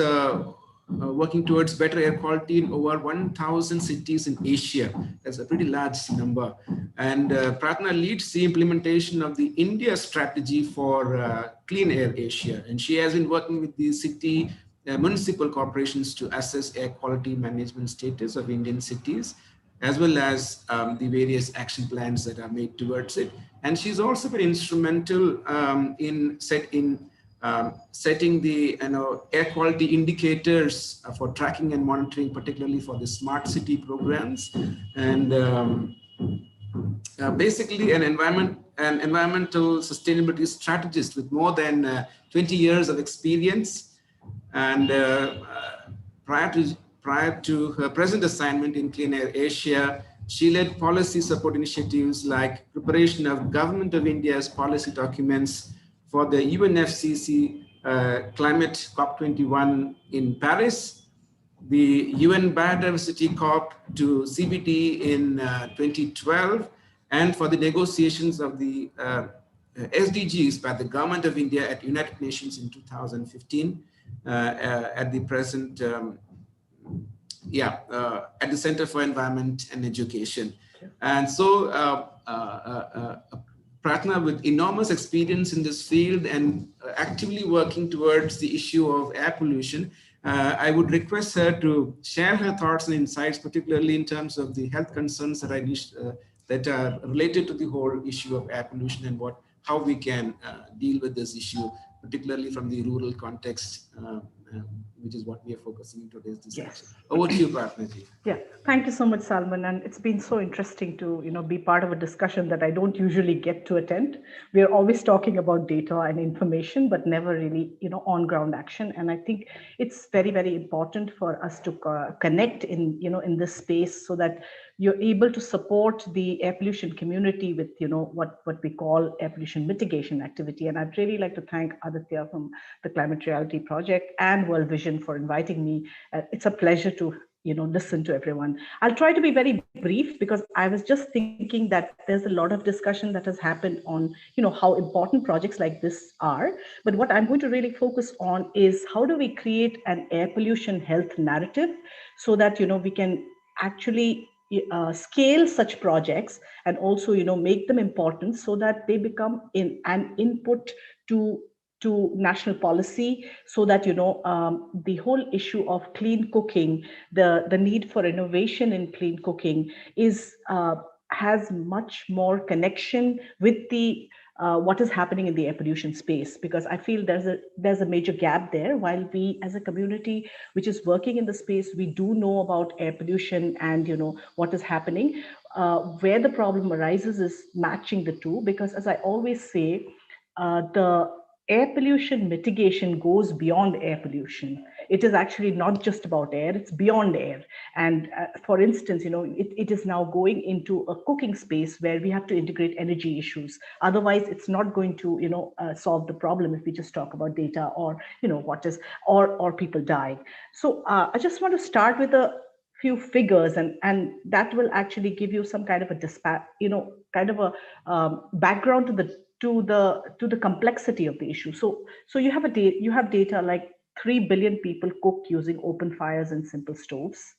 working towards better air quality in over 1,000 cities in Asia. That's a pretty large number. And Pratna leads the implementation of the India strategy for Clean Air Asia. And she has been working with the city municipal corporations to assess air quality management status of Indian cities, as well as the various action plans that are made towards it. And she's also been instrumental in setting the air quality indicators for tracking and monitoring, particularly for the smart city programs. And basically an environmental sustainability strategist with more than 20 years of experience. And prior to her present assignment in Clean Air Asia, she led policy support initiatives like preparation of Government of India's policy documents for the UNFCCC Climate COP21 in Paris, the UN Biodiversity COP to CBD in 2012, and for the negotiations of the SDGs by the Government of India at United Nations in 2015. At the present, at the Center for Environment and Education. And so Pratna, with enormous experience in this field and actively working towards the issue of air pollution, I would request her to share her thoughts and insights, particularly in terms of the health concerns that are related to the whole issue of air pollution and how we can deal with this issue, particularly from the rural context, which is what we are focusing in today's discussion. Yes. Over to you, Pratna ji. Yeah, thank you so much, Salman. And it's been so interesting to be part of a discussion that I don't usually get to attend. We are always talking about data and information, but never really on ground action. And I think it's very, very important for us to connect in in this space so that you're able to support the air pollution community with what we call air pollution mitigation activity. And I'd really like to thank Aditya from the Climate Reality Project and World Vision for inviting me. It's a pleasure to listen to everyone. I'll try to be very brief because I was just thinking that there's a lot of discussion that has happened on how important projects like this are. But what I'm going to really focus on is how do we create an air pollution health narrative so that we can actually scale such projects and also make them important so that they become an input to national policy, so that the whole issue of clean cooking, the need for innovation in clean cooking has much more connection with the what is happening in the air pollution space, because I feel there's a major gap there. While we as a community which is working in the space, we do know about air pollution and what is happening. Where the problem arises is matching the two, because as I always say, the air pollution mitigation goes beyond air pollution. It is actually not just about air, it's beyond air. And for instance, it is now going into a cooking space where we have to integrate energy issues. Otherwise, it's not going to, solve the problem if we just talk about data or, or people dying. So I just want to start with a few figures, and that will actually give you some kind of a kind of a background to the complexity of the issue. So you have data like 3 billion people cook using open fires and simple stoves.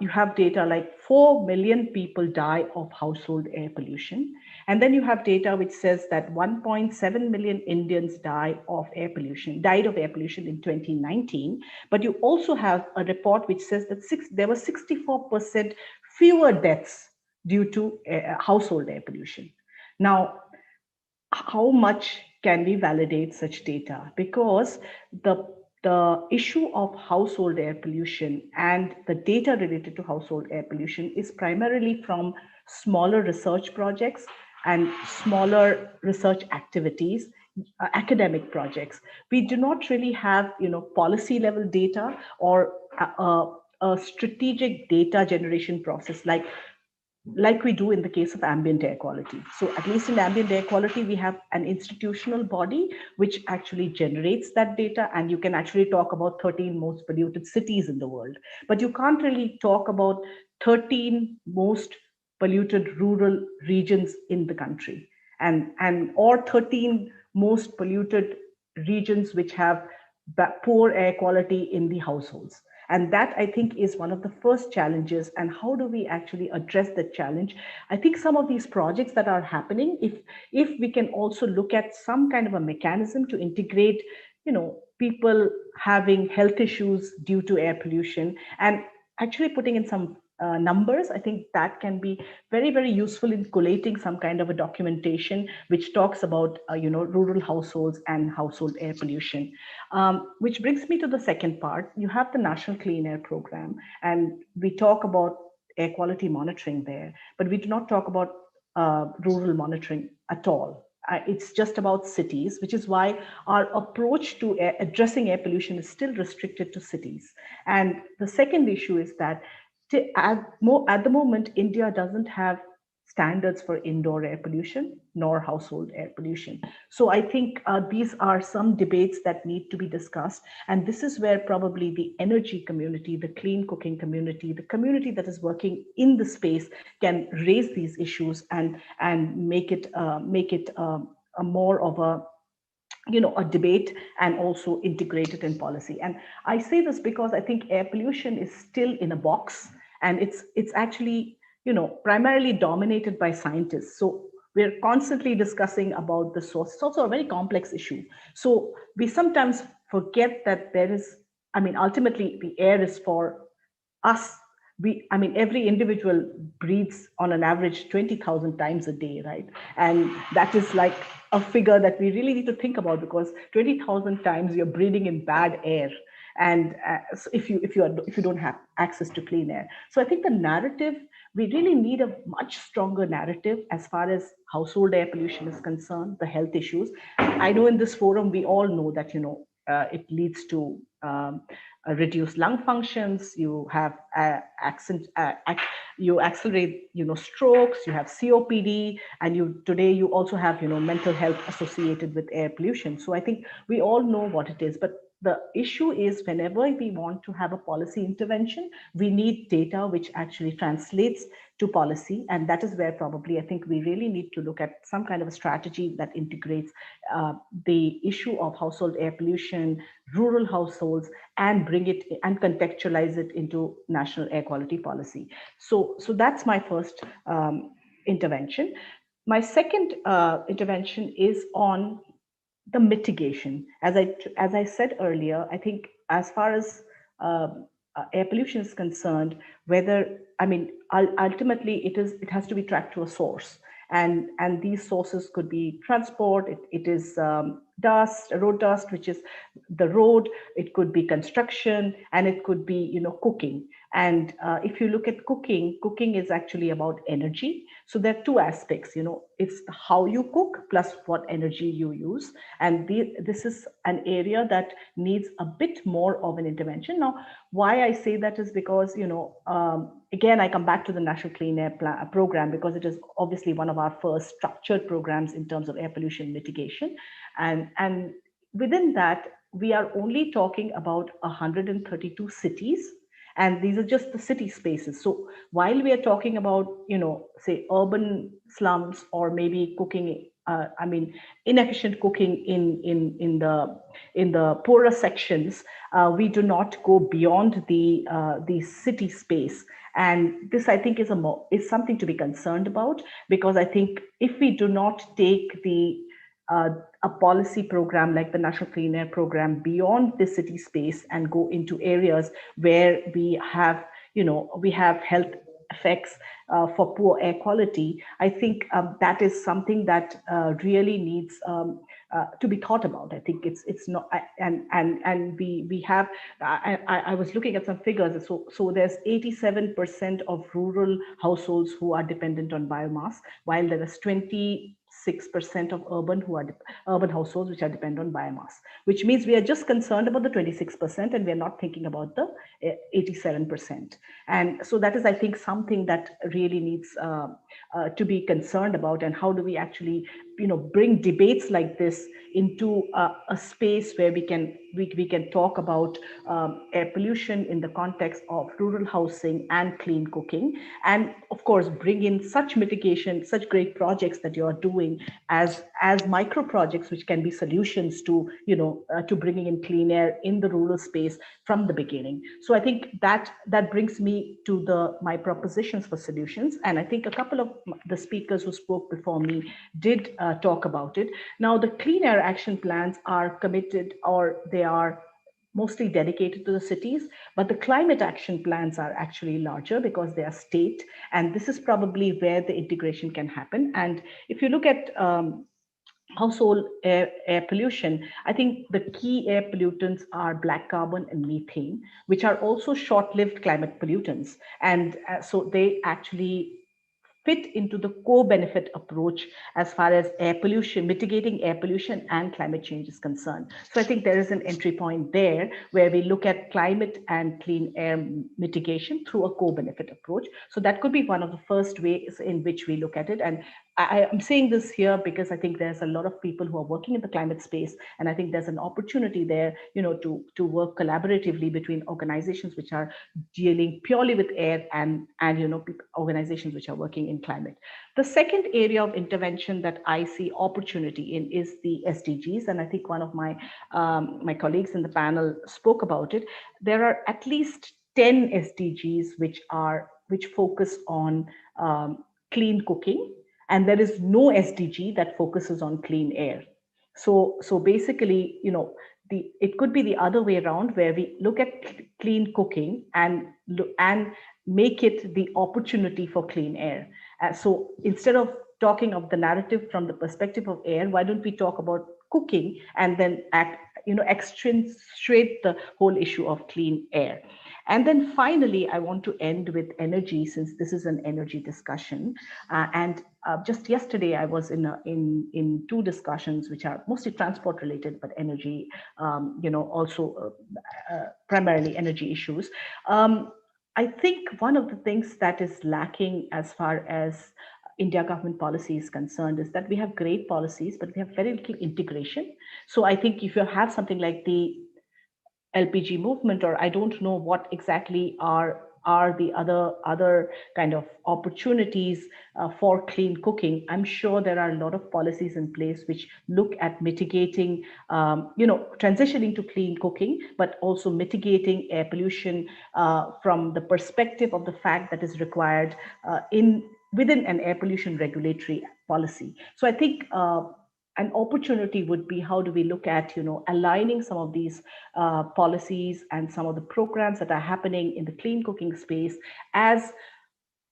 You have data like 4 million people die of household air pollution. And then you have data which says that 1.7 million Indians died of air pollution in 2019. But you also have a report which says that there were 64% fewer deaths due to household air pollution. Now, how much can we validate such data? Because the issue of household air pollution and the data related to household air pollution is primarily from smaller research projects and smaller research activities, academic projects. We do not really have, policy level data or a strategic data generation process like we do in the case of ambient air quality. So at least in ambient air quality, we have an institutional body which actually generates that data, and you can actually talk about 13 most polluted cities in the world. But you can't really talk about 13 most polluted rural regions in the country, or 13 most polluted regions which have poor air quality in the households. And that, I think, is one of the first challenges. And how do we actually address that challenge? I think some of these projects that are happening, if we can also look at some kind of a mechanism to integrate, people having health issues due to air pollution, and actually putting in some numbers, I think that can be very, very useful in collating some kind of a documentation which talks about, rural households and household air pollution. Which brings me to the second part. You have the National Clean Air Program, and we talk about air quality monitoring there, but we do not talk about rural monitoring at all. It's just about cities, which is why our approach to addressing air pollution is still restricted to cities. And the second issue is that at the moment, India doesn't have standards for indoor air pollution nor household air pollution. So I think these are some debates that need to be discussed. And this is where probably the energy community, the clean cooking community, the community that is working in the space can raise these issues and make it a more of a debate, and also integrate it in policy. And I say this because I think air pollution is still in a box, and it's actually primarily dominated by scientists. So we're constantly discussing about the source. It's also a very complex issue. So we sometimes forget that ultimately the air is for us. Every individual breathes on an average 20,000 times a day, right? And that is like a figure that we really need to think about, because 20,000 times you're breathing in bad air. And so if you don't have access to clean air. So I think the narrative, we really need a much stronger narrative as far as household air pollution is concerned, the health issues. I know in this forum, we all know that, it leads to reduced lung functions, you have you accelerate, strokes, you have COPD, and today you also have, mental health associated with air pollution. So I think we all know what it is, but the issue is whenever we want to have a policy intervention, we need data which actually translates to policy. And that is where probably I think we really need to look at some kind of a strategy that integrates the issue of household air pollution, rural households, and bring it and contextualize it into national air quality policy. So that's my first intervention. My second intervention is on the mitigation. As I said earlier, I think as far as air pollution is concerned, ultimately it has to be tracked to a source. And these sources could be transport, it is dust, road dust, which is the road, it could be construction, and it could be cooking. And if you look at cooking is actually about energy. So there are two aspects, it's how you cook plus what energy you use. And this is an area that needs a bit more of an intervention. Now, why I say that is because, again, I come back to the National Clean Air Program, because it is obviously one of our first structured programs in terms of air pollution mitigation. And within that, we are only talking about 132 cities. And these are just the city spaces. So while we are talking about, say, urban slums, or maybe cooking, inefficient cooking in the poorer sections, we do not go beyond the city space. And this, I think, is something to be concerned about, because I think if we do not take a policy program like the National Clean Air Program beyond the city space and go into areas where we have health effects for poor air quality, I think that is something that really needs to be thought about. I think it's not, and we have. I was looking at some figures. So there's 87% of rural households who are dependent on biomass, while there is 26% of urban households which are dependent on biomass, which means we are just concerned about the 26% and we are not thinking about the 87%. And so that is, I think, something that really needs to be concerned about. And how do we actually bring debates like this into a space where we can talk about air pollution in the context of rural housing and clean cooking, and of course bring in such mitigation, such great projects that you are doing as micro projects, which can be solutions to to bringing in clean air in the rural space from the beginning. So I think that brings me to my propositions for solutions, and I think a couple of the speakers who spoke before me did talk about it. Now, the clean air action plans are committed, or they are mostly dedicated to the cities, but the climate action plans are actually larger because they are state, and this is probably where the integration can happen. And if you look at household air pollution, I think the key air pollutants are black carbon and methane, which are also short-lived climate pollutants. And so they actually fit into the co-benefit approach as far as air pollution, mitigating air pollution and climate change is concerned. So I think there is an entry point there where we look at climate and clean air mitigation through a co-benefit approach. So that could be one of the first ways in which we look at it. And I'm saying this here because I think there's a lot of people who are working in the climate space, and I think there's an opportunity there, to work collaboratively between organizations which are dealing purely with air and organizations which are working in climate. The second area of intervention that I see opportunity in is the SDGs, and I think one of my my colleagues in the panel spoke about it. There are at least 10 SDGs which focus on clean cooking, and there is no SDG that focuses on clean air. So basically, it could be the other way around, where we look at clean cooking and make it the opportunity for clean air. So instead of talking of the narrative from the perspective of air, why don't we talk about cooking and then accentuate the whole issue of clean air? And then finally, I want to end with energy, since this is an energy discussion. Just yesterday, I was in two discussions which are mostly transport related, but energy, also primarily energy issues. I think one of the things that is lacking as far as India government policy is concerned is that we have great policies, but we have very little integration. So I think if you have something like the LPG movement, or I don't know what exactly are the other kind of opportunities for clean cooking. I'm sure there are a lot of policies in place which look at mitigating, transitioning to clean cooking, but also mitigating air pollution from the perspective of the fact that is required within an air pollution regulatory policy. So I think an opportunity would be, how do we look at aligning some of these policies and some of the programs that are happening in the clean cooking space as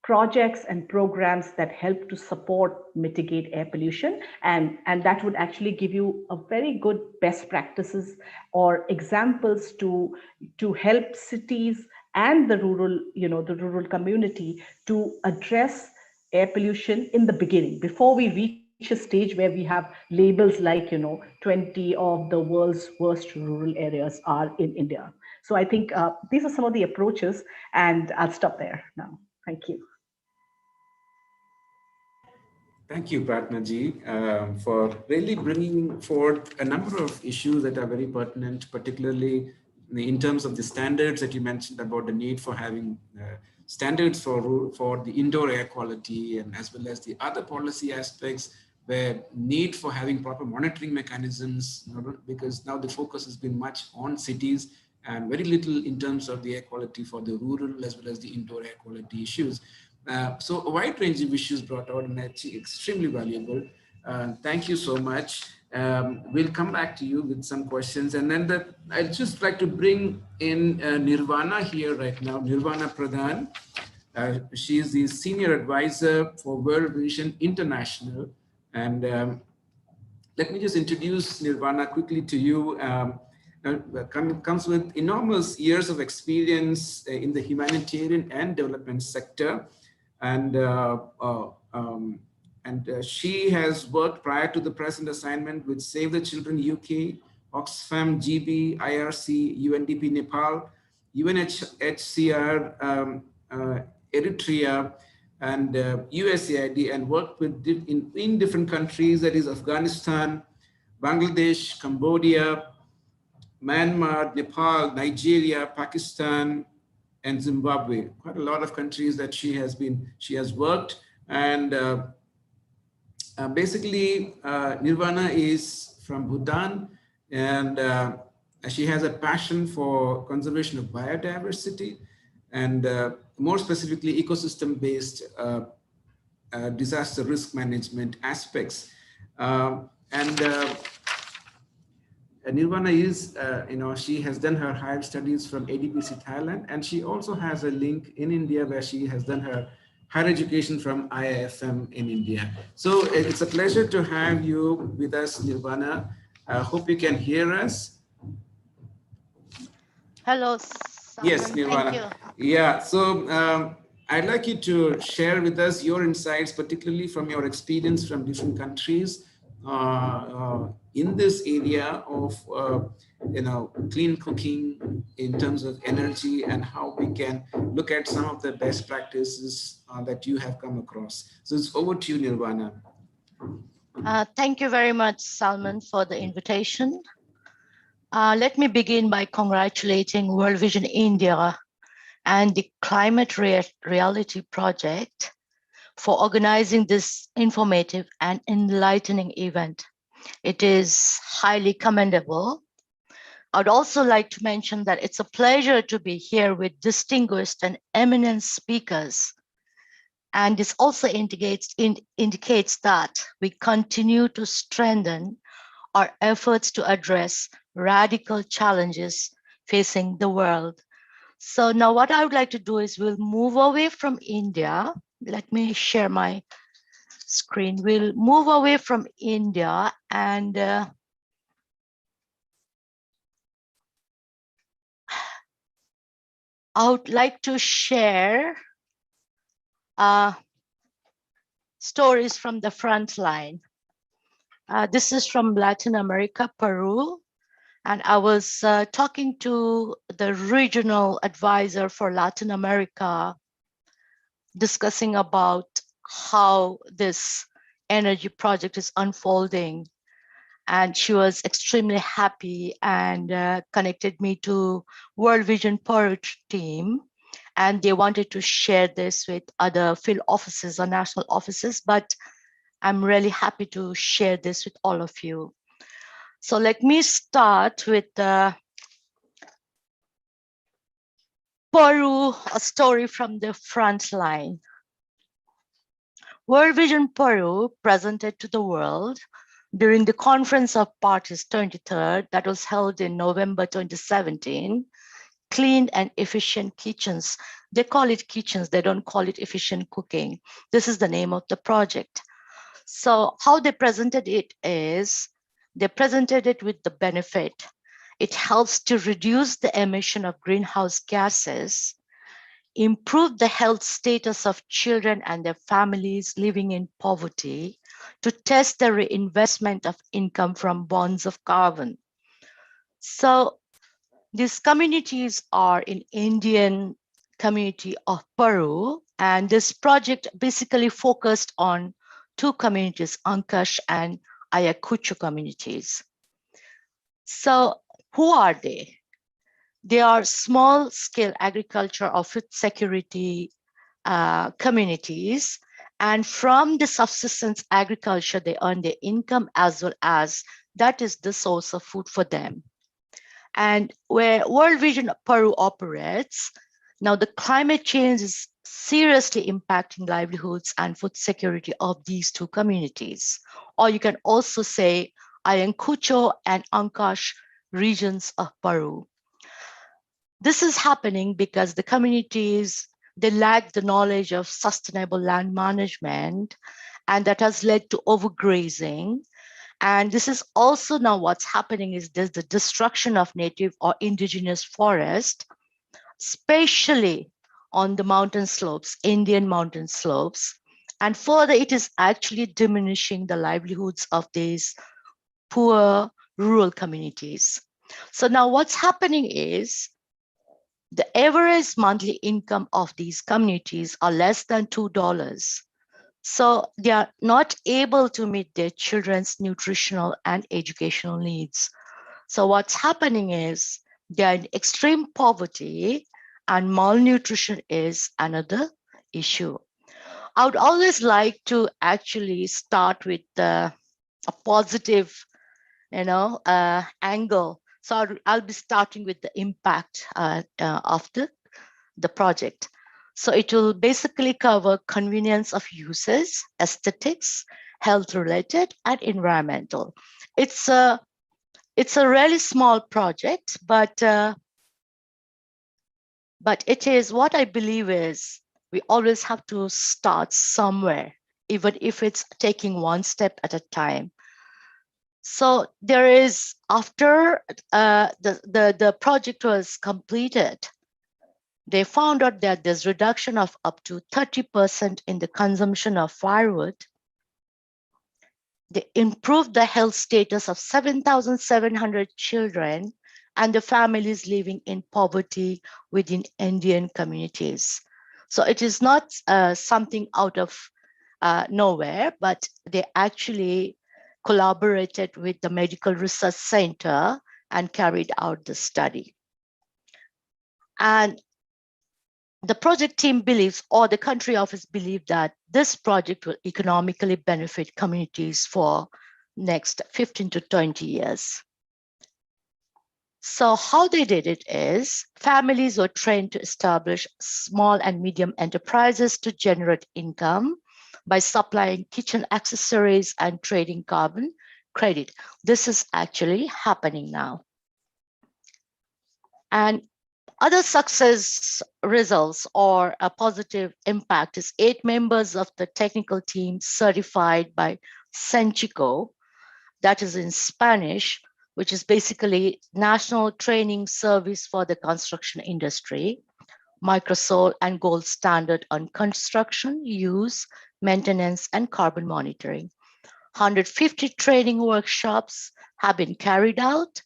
projects and programs that help to support mitigate air pollution, and that would actually give you a very good best practices or examples to help cities and the rural, the rural community to address air pollution in the beginning, before we reach a stage where we have labels like 20 of the world's worst rural areas are in India. So I think these are some of the approaches, and I'll stop there now. Thank you. Thank you, Pratna ji, for really bringing forth a number of issues that are very pertinent, particularly in terms of the standards that you mentioned about the need for having standards for the indoor air quality, and as well as the other policy aspects where need for having proper monitoring mechanisms, because now the focus has been much on cities and very little in terms of the air quality for the rural as well as the indoor air quality issues. So a wide range of issues brought out, and actually extremely valuable. Thank you so much. We'll come back to you with some questions, and then I'd just like to bring in Nirvana here right now, Nirvana Pradhan. She is the Senior Advisor for World Vision International. And let me just introduce Nirvana quickly to you. Comes with enormous years of experience in the humanitarian and development sector. And she has worked prior to the present assignment with Save the Children UK, Oxfam GB, IRC, UNDP Nepal, UNHCR Eritrea, and USAID, and worked with in different countries, that is Afghanistan, Bangladesh, Cambodia, Myanmar, Nepal, Nigeria, Pakistan, and Zimbabwe. Quite a lot of countries that she has worked. And basically, Nirvana is from Bhutan, and she has a passion for conservation of biodiversity, and more specifically, ecosystem-based disaster risk management aspects. Nirvana is, she has done her higher studies from ADPC Thailand, and she also has a link in India where she has done her higher education from IIFM in India. So it's a pleasure to have you with us, Nirvana. I hope you can hear us. Hello, Salman. Yes, Nirvana. Thank you. Yeah, so I'd like you to share with us your insights, particularly from your experience from different countries in this area of clean cooking in terms of energy, and how we can look at some of the best practices that you have come across. So it's over to you, Nirvana. Thank you very much, Salman, for the invitation. Let me begin by congratulating World Vision India and the Climate Reality Project for organizing this informative and enlightening event. It is highly commendable. I'd also like to mention that it's a pleasure to be here with distinguished and eminent speakers. And this also indicates that we continue to strengthen our efforts to address radical challenges facing the world. So now what I would like to do is we'll move away from India. Let me share my screen. We'll move away from India, and I would like to share stories from the front line. This is from Latin America, Peru. And I was talking to the regional advisor for Latin America, discussing about how this energy project is unfolding. And she was extremely happy and connected me to World Vision Peru team. And they wanted to share this with other field offices or national offices, but I'm really happy to share this with all of you. So let me start with Peru, a story from the front line. World Vision Peru presented to the world during the Conference of Parties 23rd that was held in November 2017, clean and efficient kitchens. They call it kitchens, they don't call it efficient cooking. This is the name of the project. So how they presented it is, they presented it with the benefit. It helps to reduce the emission of greenhouse gases, improve the health status of children and their families living in poverty, to test the reinvestment of income from bonds of carbon. So these communities are in Indian community of Peru, and this project basically focused on two communities, Ancash and Ayacucho communities. So who are they? They are small-scale agriculture or food security communities, and from the subsistence agriculture, they earn their income as well as that is the source of food for them. And where World Vision Peru operates, now the climate change is seriously impacting livelihoods and food security of these two communities. Or you can also say Ayacucho and Ancash regions of Peru. This is happening because the communities, they lack the knowledge of sustainable land management, and that has led to overgrazing. And this is also now what's happening is there's the destruction of native or indigenous forest, especially on the mountain slopes, Indian mountain slopes. And further, it is actually diminishing the livelihoods of these poor rural communities. So now what's happening is the average monthly income of these communities are less than $2. So they are not able to meet their children's nutritional and educational needs. So what's happening is they are in extreme poverty, and malnutrition is another issue. I would always like to actually start with a positive, angle. So I'll be starting with the impact of the project. So it will basically cover convenience of uses, aesthetics, health-related, and environmental. It's a really small project, but it is what I believe is we always have to start somewhere, even if it's taking one step at a time. So there is, after the project was completed, they found out that there's reduction of up to 30% in the consumption of firewood. They improved the health status of 7,700 children and the families living in poverty within Indian communities. So it is not something out of nowhere, but they actually collaborated with the Medical Research Center and carried out the study. And the project team believes, or the country office believes, that this project will economically benefit communities for next 15 to 20 years. So how they did it is families were trained to establish small and medium enterprises to generate income by supplying kitchen accessories and trading carbon credit. This is actually happening now. And other success results or a positive impact is 8 members of the technical team certified by Senchico, that is in Spanish, which is basically National Training Service for the Construction Industry, Microsol and Gold Standard on Construction, Use, Maintenance, and Carbon Monitoring. 150 training workshops have been carried out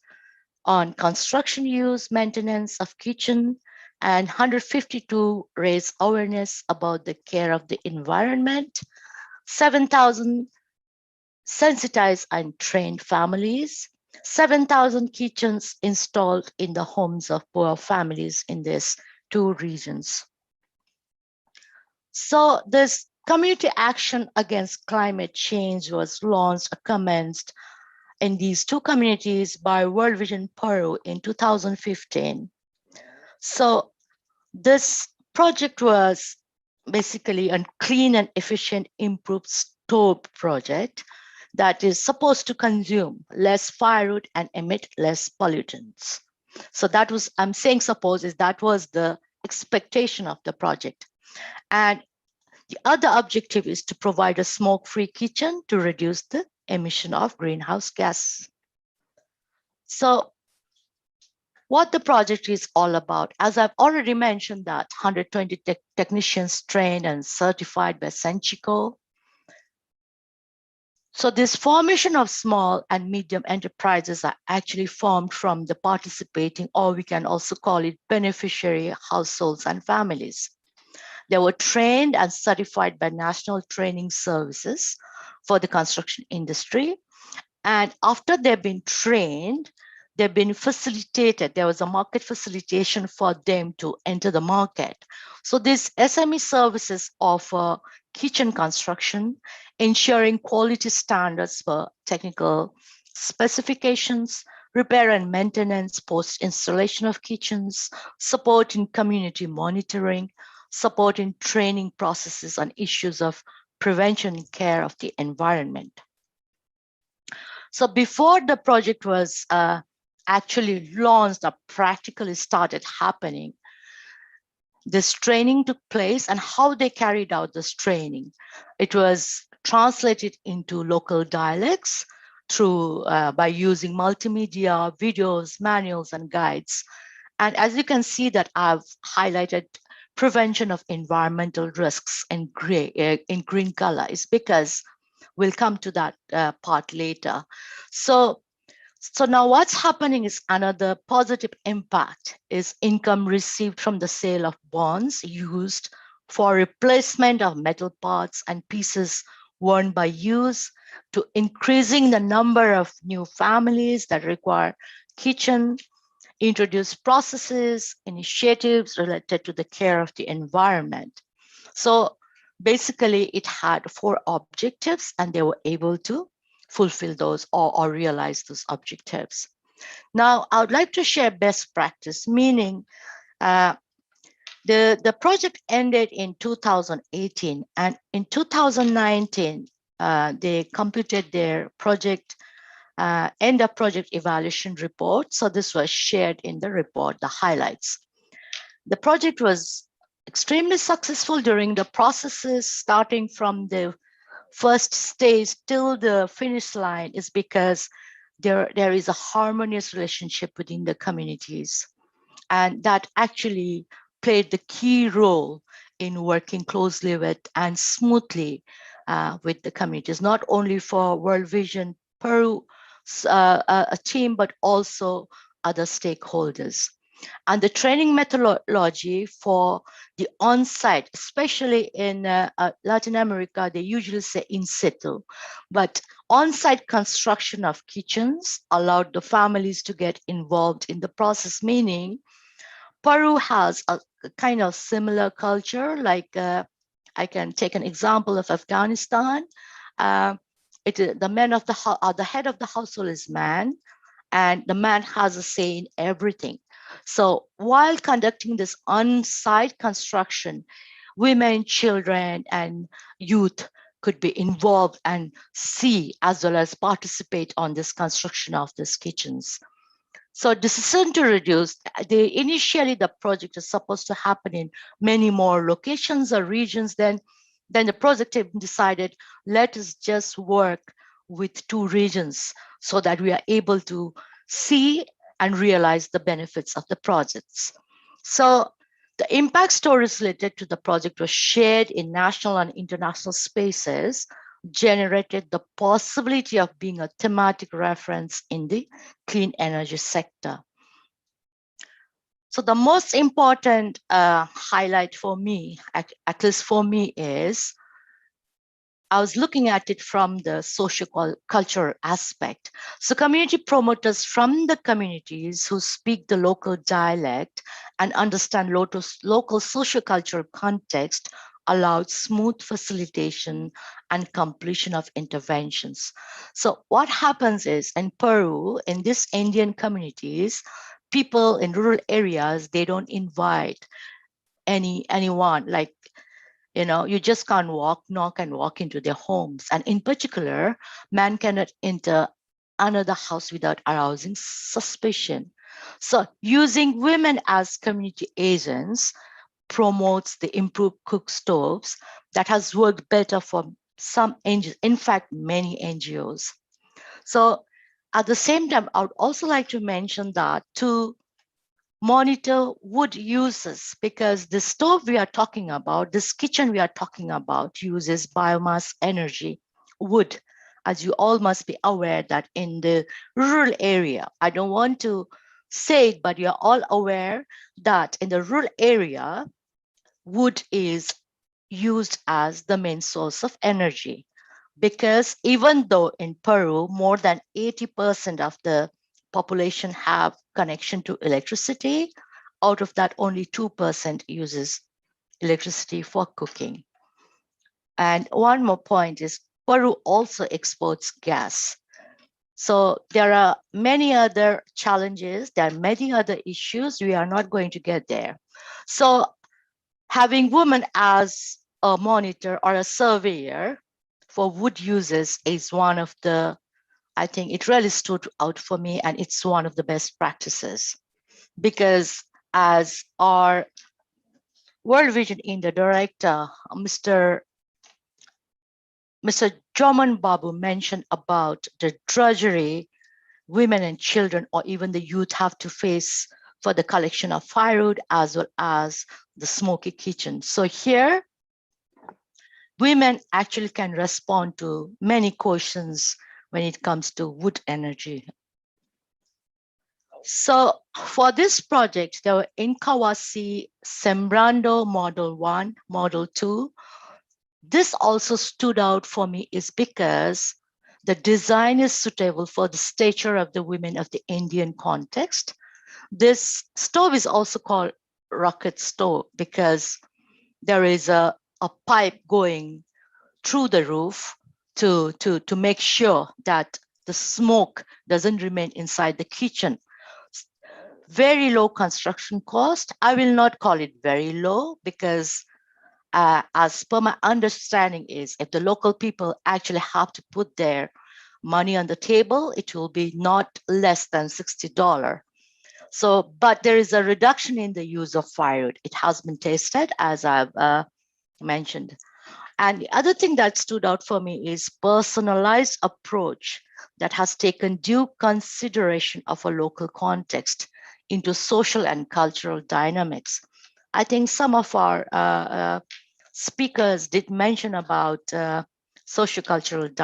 on construction use, maintenance of kitchen, and 152 raise awareness about the care of the environment. 7,000 sensitized and trained families, 7,000 kitchens installed in the homes of poor families in these 2 regions. So this community action against climate change was launched, commenced in these 2 communities by World Vision Peru in 2015. So this project was basically a clean and efficient improved stove project that is supposed to consume less firewood and emit less pollutants. So that was, I'm saying suppose, is that was the expectation of the project. And the other objective is to provide a smoke-free kitchen to reduce the emission of greenhouse gas. So what the project is all about, as I've already mentioned, that 120 technicians trained and certified by Senchico. So this formation of small and medium enterprises are actually formed from the participating, or we can also call it beneficiary households and families. They were trained and certified by National Training Services for the construction industry. And after they've been trained, they've been facilitated. There was a market facilitation for them to enter the market. So these SME services offer kitchen construction, ensuring quality standards for technical specifications, repair and maintenance, post-installation of kitchens, support in community monitoring, support in training processes on issues of prevention and care of the environment. So before the project was actually launched or practically started happening, this training took place, and how they carried out this training. It was translated into local dialects through by using multimedia, videos, manuals, and guides. And as you can see that I've highlighted prevention of environmental risks in green color, is because we'll come to that part later. So now what's happening is another positive impact is income received from the sale of bonds used for replacement of metal parts and pieces worn by use, to increasing the number of new families that require kitchen, introduce processes, initiatives related to the care of the environment. So basically it had 4 objectives, and they were able to fulfill those or realize those objectives. Now, I would like to share best practice, meaning the project ended in 2018, and in 2019, they completed their project, end of project evaluation report. So this was shared in the report, the highlights. The project was extremely successful during the processes, starting from the first stage till the finish line, is because there is a harmonious relationship within the communities. And that actually played the key role in working closely with and smoothly with the communities, not only for World Vision Peru a team, but also other stakeholders. And the training methodology for the on-site, especially in Latin America, they usually say in situ, but on-site construction of kitchens allowed the families to get involved in the process, meaning Peru has a kind of similar culture, like I can take an example of Afghanistan. The man of the head of the household is man, and the man has a say in everything. So while conducting this on-site construction, women, children, and youth could be involved and see as well as participate on this construction of these kitchens. So decision to reduce, initially the project is supposed to happen in many more locations or regions. Then the project team decided, let us just work with 2 regions so that we are able to see and realize the benefits of the projects. So the impact stories related to the project were shared in national and international spaces, generated the possibility of being a thematic reference in the clean energy sector. So the most important highlight for me, at least for me, is I was looking at it from the socio-cultural aspect. So community promoters from the communities who speak the local dialect and understand local socio-cultural context allowed smooth facilitation and completion of interventions. So what happens is in Peru, in these Indian communities, people in rural areas, they don't invite anyone, like, you just can't knock and walk into their homes. And in particular, man cannot enter another house without arousing suspicion. So using women as community agents promotes the improved cook stoves that has worked better for some NGOs, in fact, many NGOs. So at the same time, I would also like to mention that to monitor wood uses, because the stove we are talking about, this kitchen we are talking about uses biomass energy, wood. As you all must be aware that in the rural area, I don't want to say it, but you're all aware that in the rural area, wood is used as the main source of energy. Because even though in Peru, more than 80% of the population have connection to electricity, out of that only 2% uses electricity for cooking. And one more point is Peru also exports gas. So there are many other challenges, there are many other issues, we are not going to get there. So having women as a monitor or a surveyor for wood uses is one of the, I think it really stood out for me, and it's one of the best practices. Because as our World Vision India director, Mr. Joman Babu mentioned about the drudgery women and children or even the youth have to face for the collection of firewood as well as the smoky kitchen. So here, women actually can respond to many questions when it comes to wood energy. So for this project, there were Inkawasi, Sembrando Model 1, Model 2. This also stood out for me is because the design is suitable for the stature of the women of the Indian context. This stove is also called rocket stove because there is a pipe going through the roof to make sure that the smoke doesn't remain inside the kitchen. Very low construction cost. I will not call it very low because as per my understanding is if the local people actually have to put their money on the table, it will be not less than $60. So, but there is a reduction in the use of firewood. It has been tested, as I've mentioned. And the other thing that stood out for me is personalized approach that has taken due consideration of a local context into social and cultural dynamics. I think some of our speakers did mention about sociocultural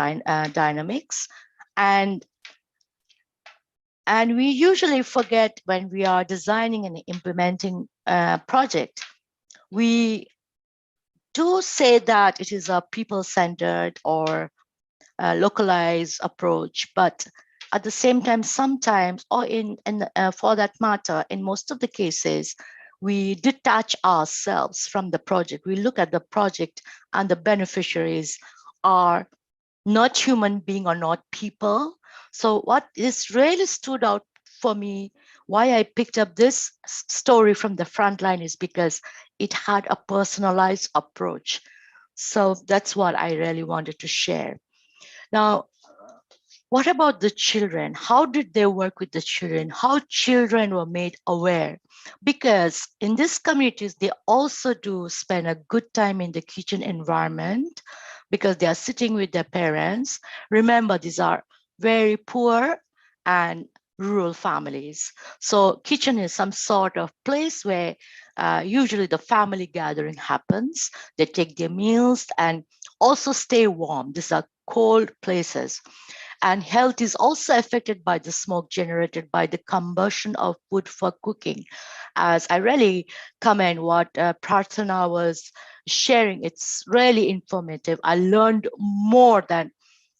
dynamics, and we usually forget when we are designing and implementing a project, we do say that it is a people-centered or localized approach, but at the same time, sometimes, or for that matter, in most of the cases, we detach ourselves from the project. We look at the project and the beneficiaries are not human being or not people. So what is really stood out for me, why I picked up this story from the front line is because it had a personalized approach. So that's what I really wanted to share. Now, what about the children? How did they work with the children? How children were made aware? Because in these communities, they also do spend a good time in the kitchen environment because they are sitting with their parents. Remember, these are very poor and rural families. So kitchen is some sort of place where usually the family gathering happens. They take their meals and also stay warm. These are cold places. And health is also affected by the smoke generated by the combustion of wood for cooking. As I really commend what Prarthana was sharing, it's really informative. I learned more than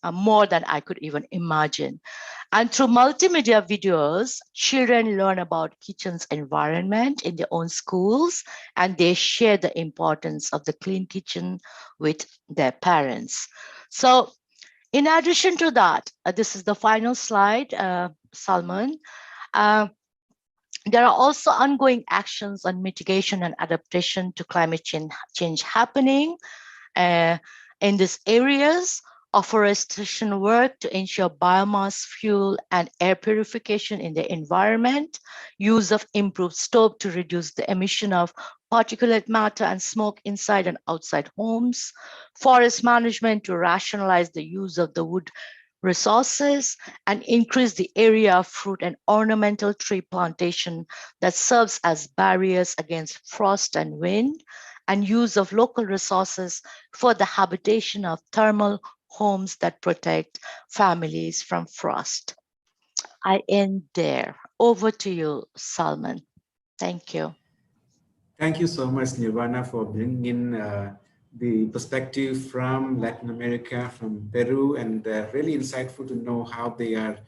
I could even imagine. And through multimedia videos, children learn about kitchen's environment in their own schools, and they share the importance of the clean kitchen with their parents. So in addition to that, this is the final slide, Salman. There are also ongoing actions on mitigation and adaptation to climate change happening in these areas. afforestation work to ensure biomass, fuel, and air purification in the environment, use of improved stove to reduce the emission of particulate matter and smoke inside and outside homes, forest management to rationalize the use of the wood resources and increase the area of fruit and ornamental tree plantation that serves as barriers against frost and wind, and use of local resources for the habitation of thermal homes that protect families from frost. I end there. Over to you, Salman. Thank you. Thank you so much, Nirvana, for bringing in the perspective from Latin America, from Peru, and really insightful to know how they are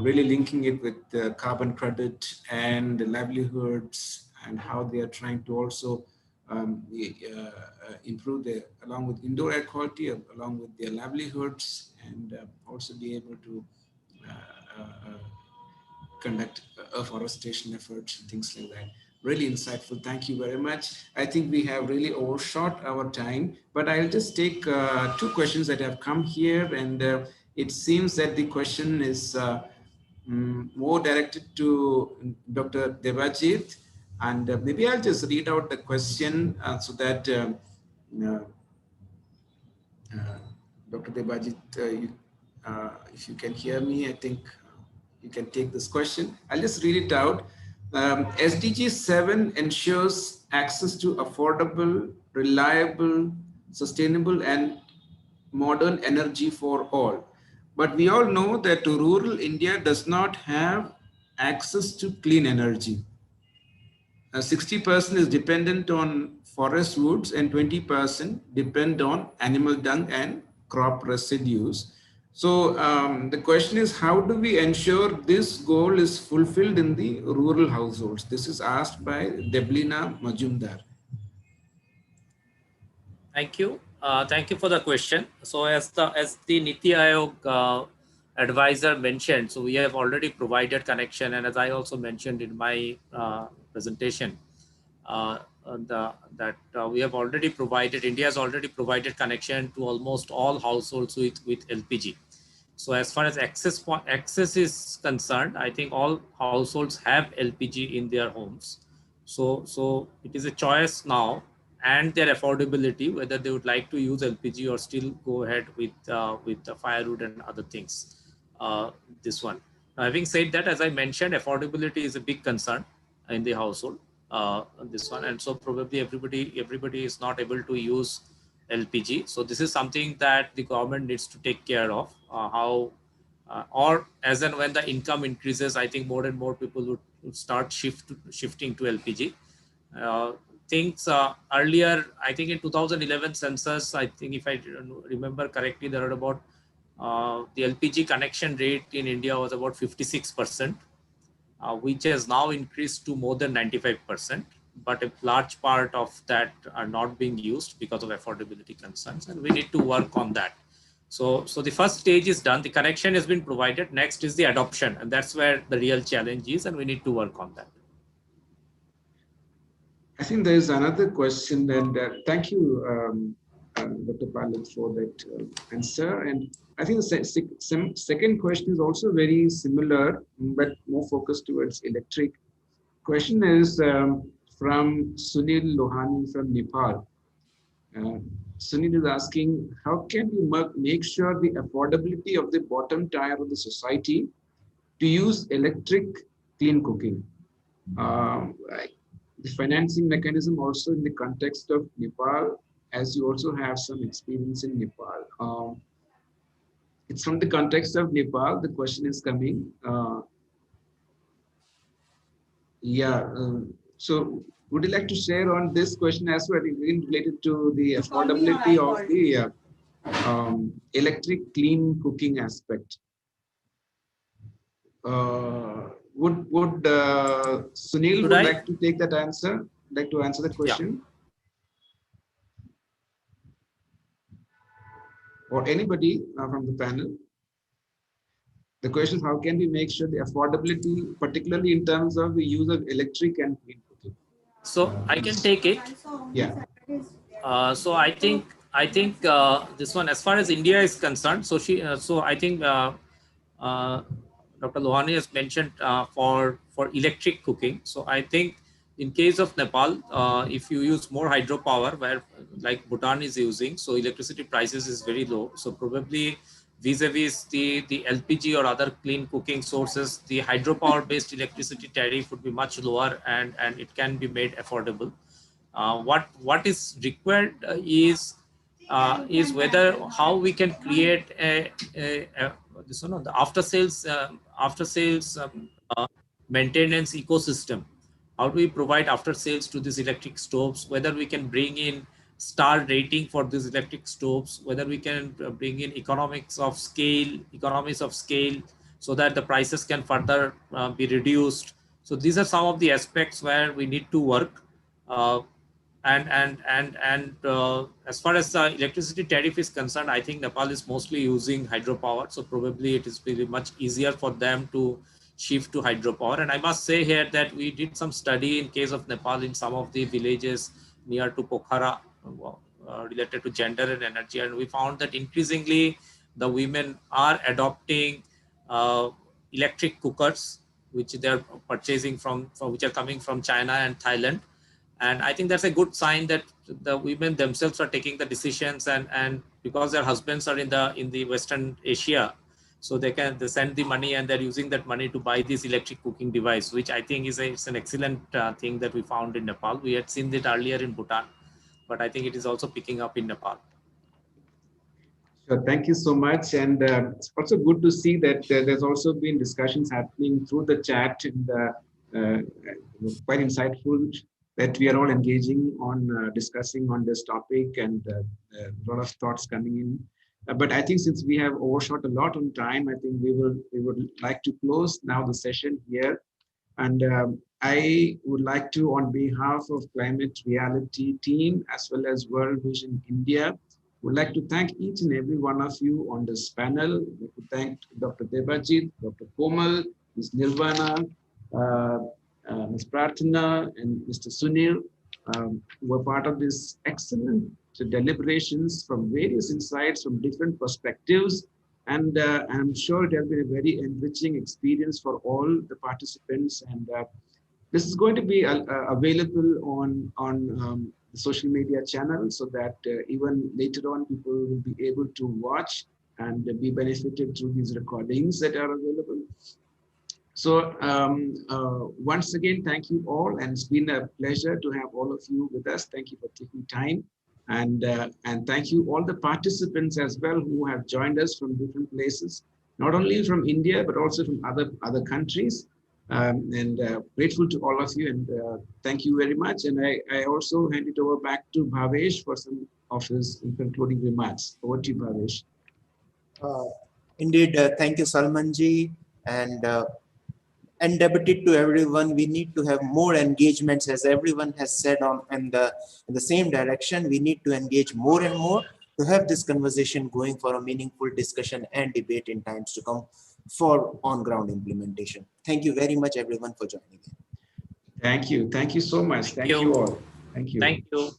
really linking it with the carbon credit and the livelihoods, and how they are trying to also improve along with indoor air quality, along with their livelihoods, and also be able to conduct afforestation efforts and things like that. Really insightful. Thank you very much. I think we have really overshot our time, but I'll just take two questions that have come here, and it seems that the question is more directed to Dr. Debajit, and maybe I'll just read out the question so that Dr. Debajit, if you can hear me, I think you can take this question. I'll just read it out. SDG 7 ensures access to affordable, reliable, sustainable, and modern energy for all. But we all know that rural India does not have access to clean energy. 60% is dependent on forest woods and 20% depend on animal dung and crop residues. So the question is, how do we ensure this goal is fulfilled in the rural households? This is asked by Deblina Majumdar. Thank you. Thank you for the question. So as the Niti Aayog advisor mentioned, so we have already provided connection, and as I also mentioned in my presentation, we have already provided, India has already provided connection to almost all households with LPG. So as far as access is concerned, I think all households have LPG in their homes. So it is a choice now, and their affordability, whether they would like to use LPG or still go ahead with the firewood and other things. This one. Now, having said that, as I mentioned, affordability is a big concern in the household. This one, and so probably everybody is not able to use LPG. So this is something that the government needs to take care of. Or as and when the income increases, I think more and more people would start shifting to LPG. Things earlier, I think in 2011 census, I think if I remember correctly, there are about the LPG connection rate in India was about 56%, which has now increased to more than 95%. But a large part of that are not being used because of affordability concerns, and we need to work on that. So the first stage is done. The connection has been provided. Next is the adoption, and that's where the real challenge is, and we need to work on that. I think there is another question, and thank you, Dr. Palit, for that answer. And I think the second question is also very similar, but more focused towards electric. Question is from Sunil Lohani from Nepal. Sunil is asking, how can we make sure the affordability of the bottom tier of the society to use electric clean cooking? The financing mechanism also in the context of Nepal, as you also have some experience in Nepal. It's from the context of Nepal, the question is coming. So would you like to share on this question as well, related to the affordability of the electric clean cooking aspect? Would Sunil like to take that answer? Like to answer the question? Yeah. Or anybody from the panel? The question is, how can we make sure the affordability, particularly in terms of the use of electric and clean cooking? So I can take it. Yeah. So I think I think this one, as far as India is concerned, so I think Dr. Lohani has mentioned for electric cooking. So I think in case of Nepal, if you use more hydropower, where like Bhutan is using, so electricity prices is very low. So probably vis-a-vis the LPG or other clean cooking sources, the hydropower based electricity tariff would be much lower, and it can be made affordable. What is required is whether how we can create this one, the after sales maintenance ecosystem. How do we provide after sales to these electric stoves? Whether we can bring in star rating for these electric stoves, whether we can bring in economies of scale, so that the prices can further be reduced. So these are some of the aspects where we need to work. As far as the electricity tariff is concerned, I think Nepal is mostly using hydropower. So probably it is really much easier for them to shift to hydropower. And I must say here that we did some study in case of Nepal in some of the villages near to Pokhara related to gender and energy. And we found that increasingly the women are adopting electric cookers, which they are purchasing from which are coming from China and Thailand. And I think that's a good sign that the women themselves are taking the decisions, and because their husbands are in the Western Asia, so they send the money and they're using that money to buy this electric cooking device, which I think it's an excellent thing that we found in Nepal. We had seen it earlier in Bhutan, but I think it is also picking up in Nepal. Sure, thank you so much. And it's also good to see that there's also been discussions happening through the chat, and quite insightful, that we are all engaging on discussing on this topic, and a lot of thoughts coming in. But I think since we have overshot a lot on time, I think we would like to close now the session here. And I would like to, on behalf of Climate Reality team as well as World Vision India, would like to thank each and every one of you on this panel. I'd like to thank Dr. Debajit, Dr. Komal, Ms. Nirvana, Ms. Prarthana, and Mr. Sunil, who were part of this excellent deliberations from various insights, from different perspectives. And I'm sure it has been a very enriching experience for all the participants. And this is going to be available on the social media channel, so that even later on people will be able to watch and be benefited through these recordings that are available. So once again, thank you all, and it's been a pleasure to have all of you with us. Thank you for taking time, and thank you all the participants as well who have joined us from different places, not only from India but also from other countries. Grateful to all of you, and thank you very much. And I also hand it over back to Bhavesh for some of his concluding remarks. Over to you, Bhavesh. Indeed, thank you, Salmanji, and debated to everyone. We need to have more engagements, as everyone has said, in the same direction. We need to engage more and more to have this conversation going for a meaningful discussion and debate in times to come for on-ground implementation. Thank you very much, everyone, for joining in. Thank you. Thank you so much. Thank you all. Thank you. Thank you.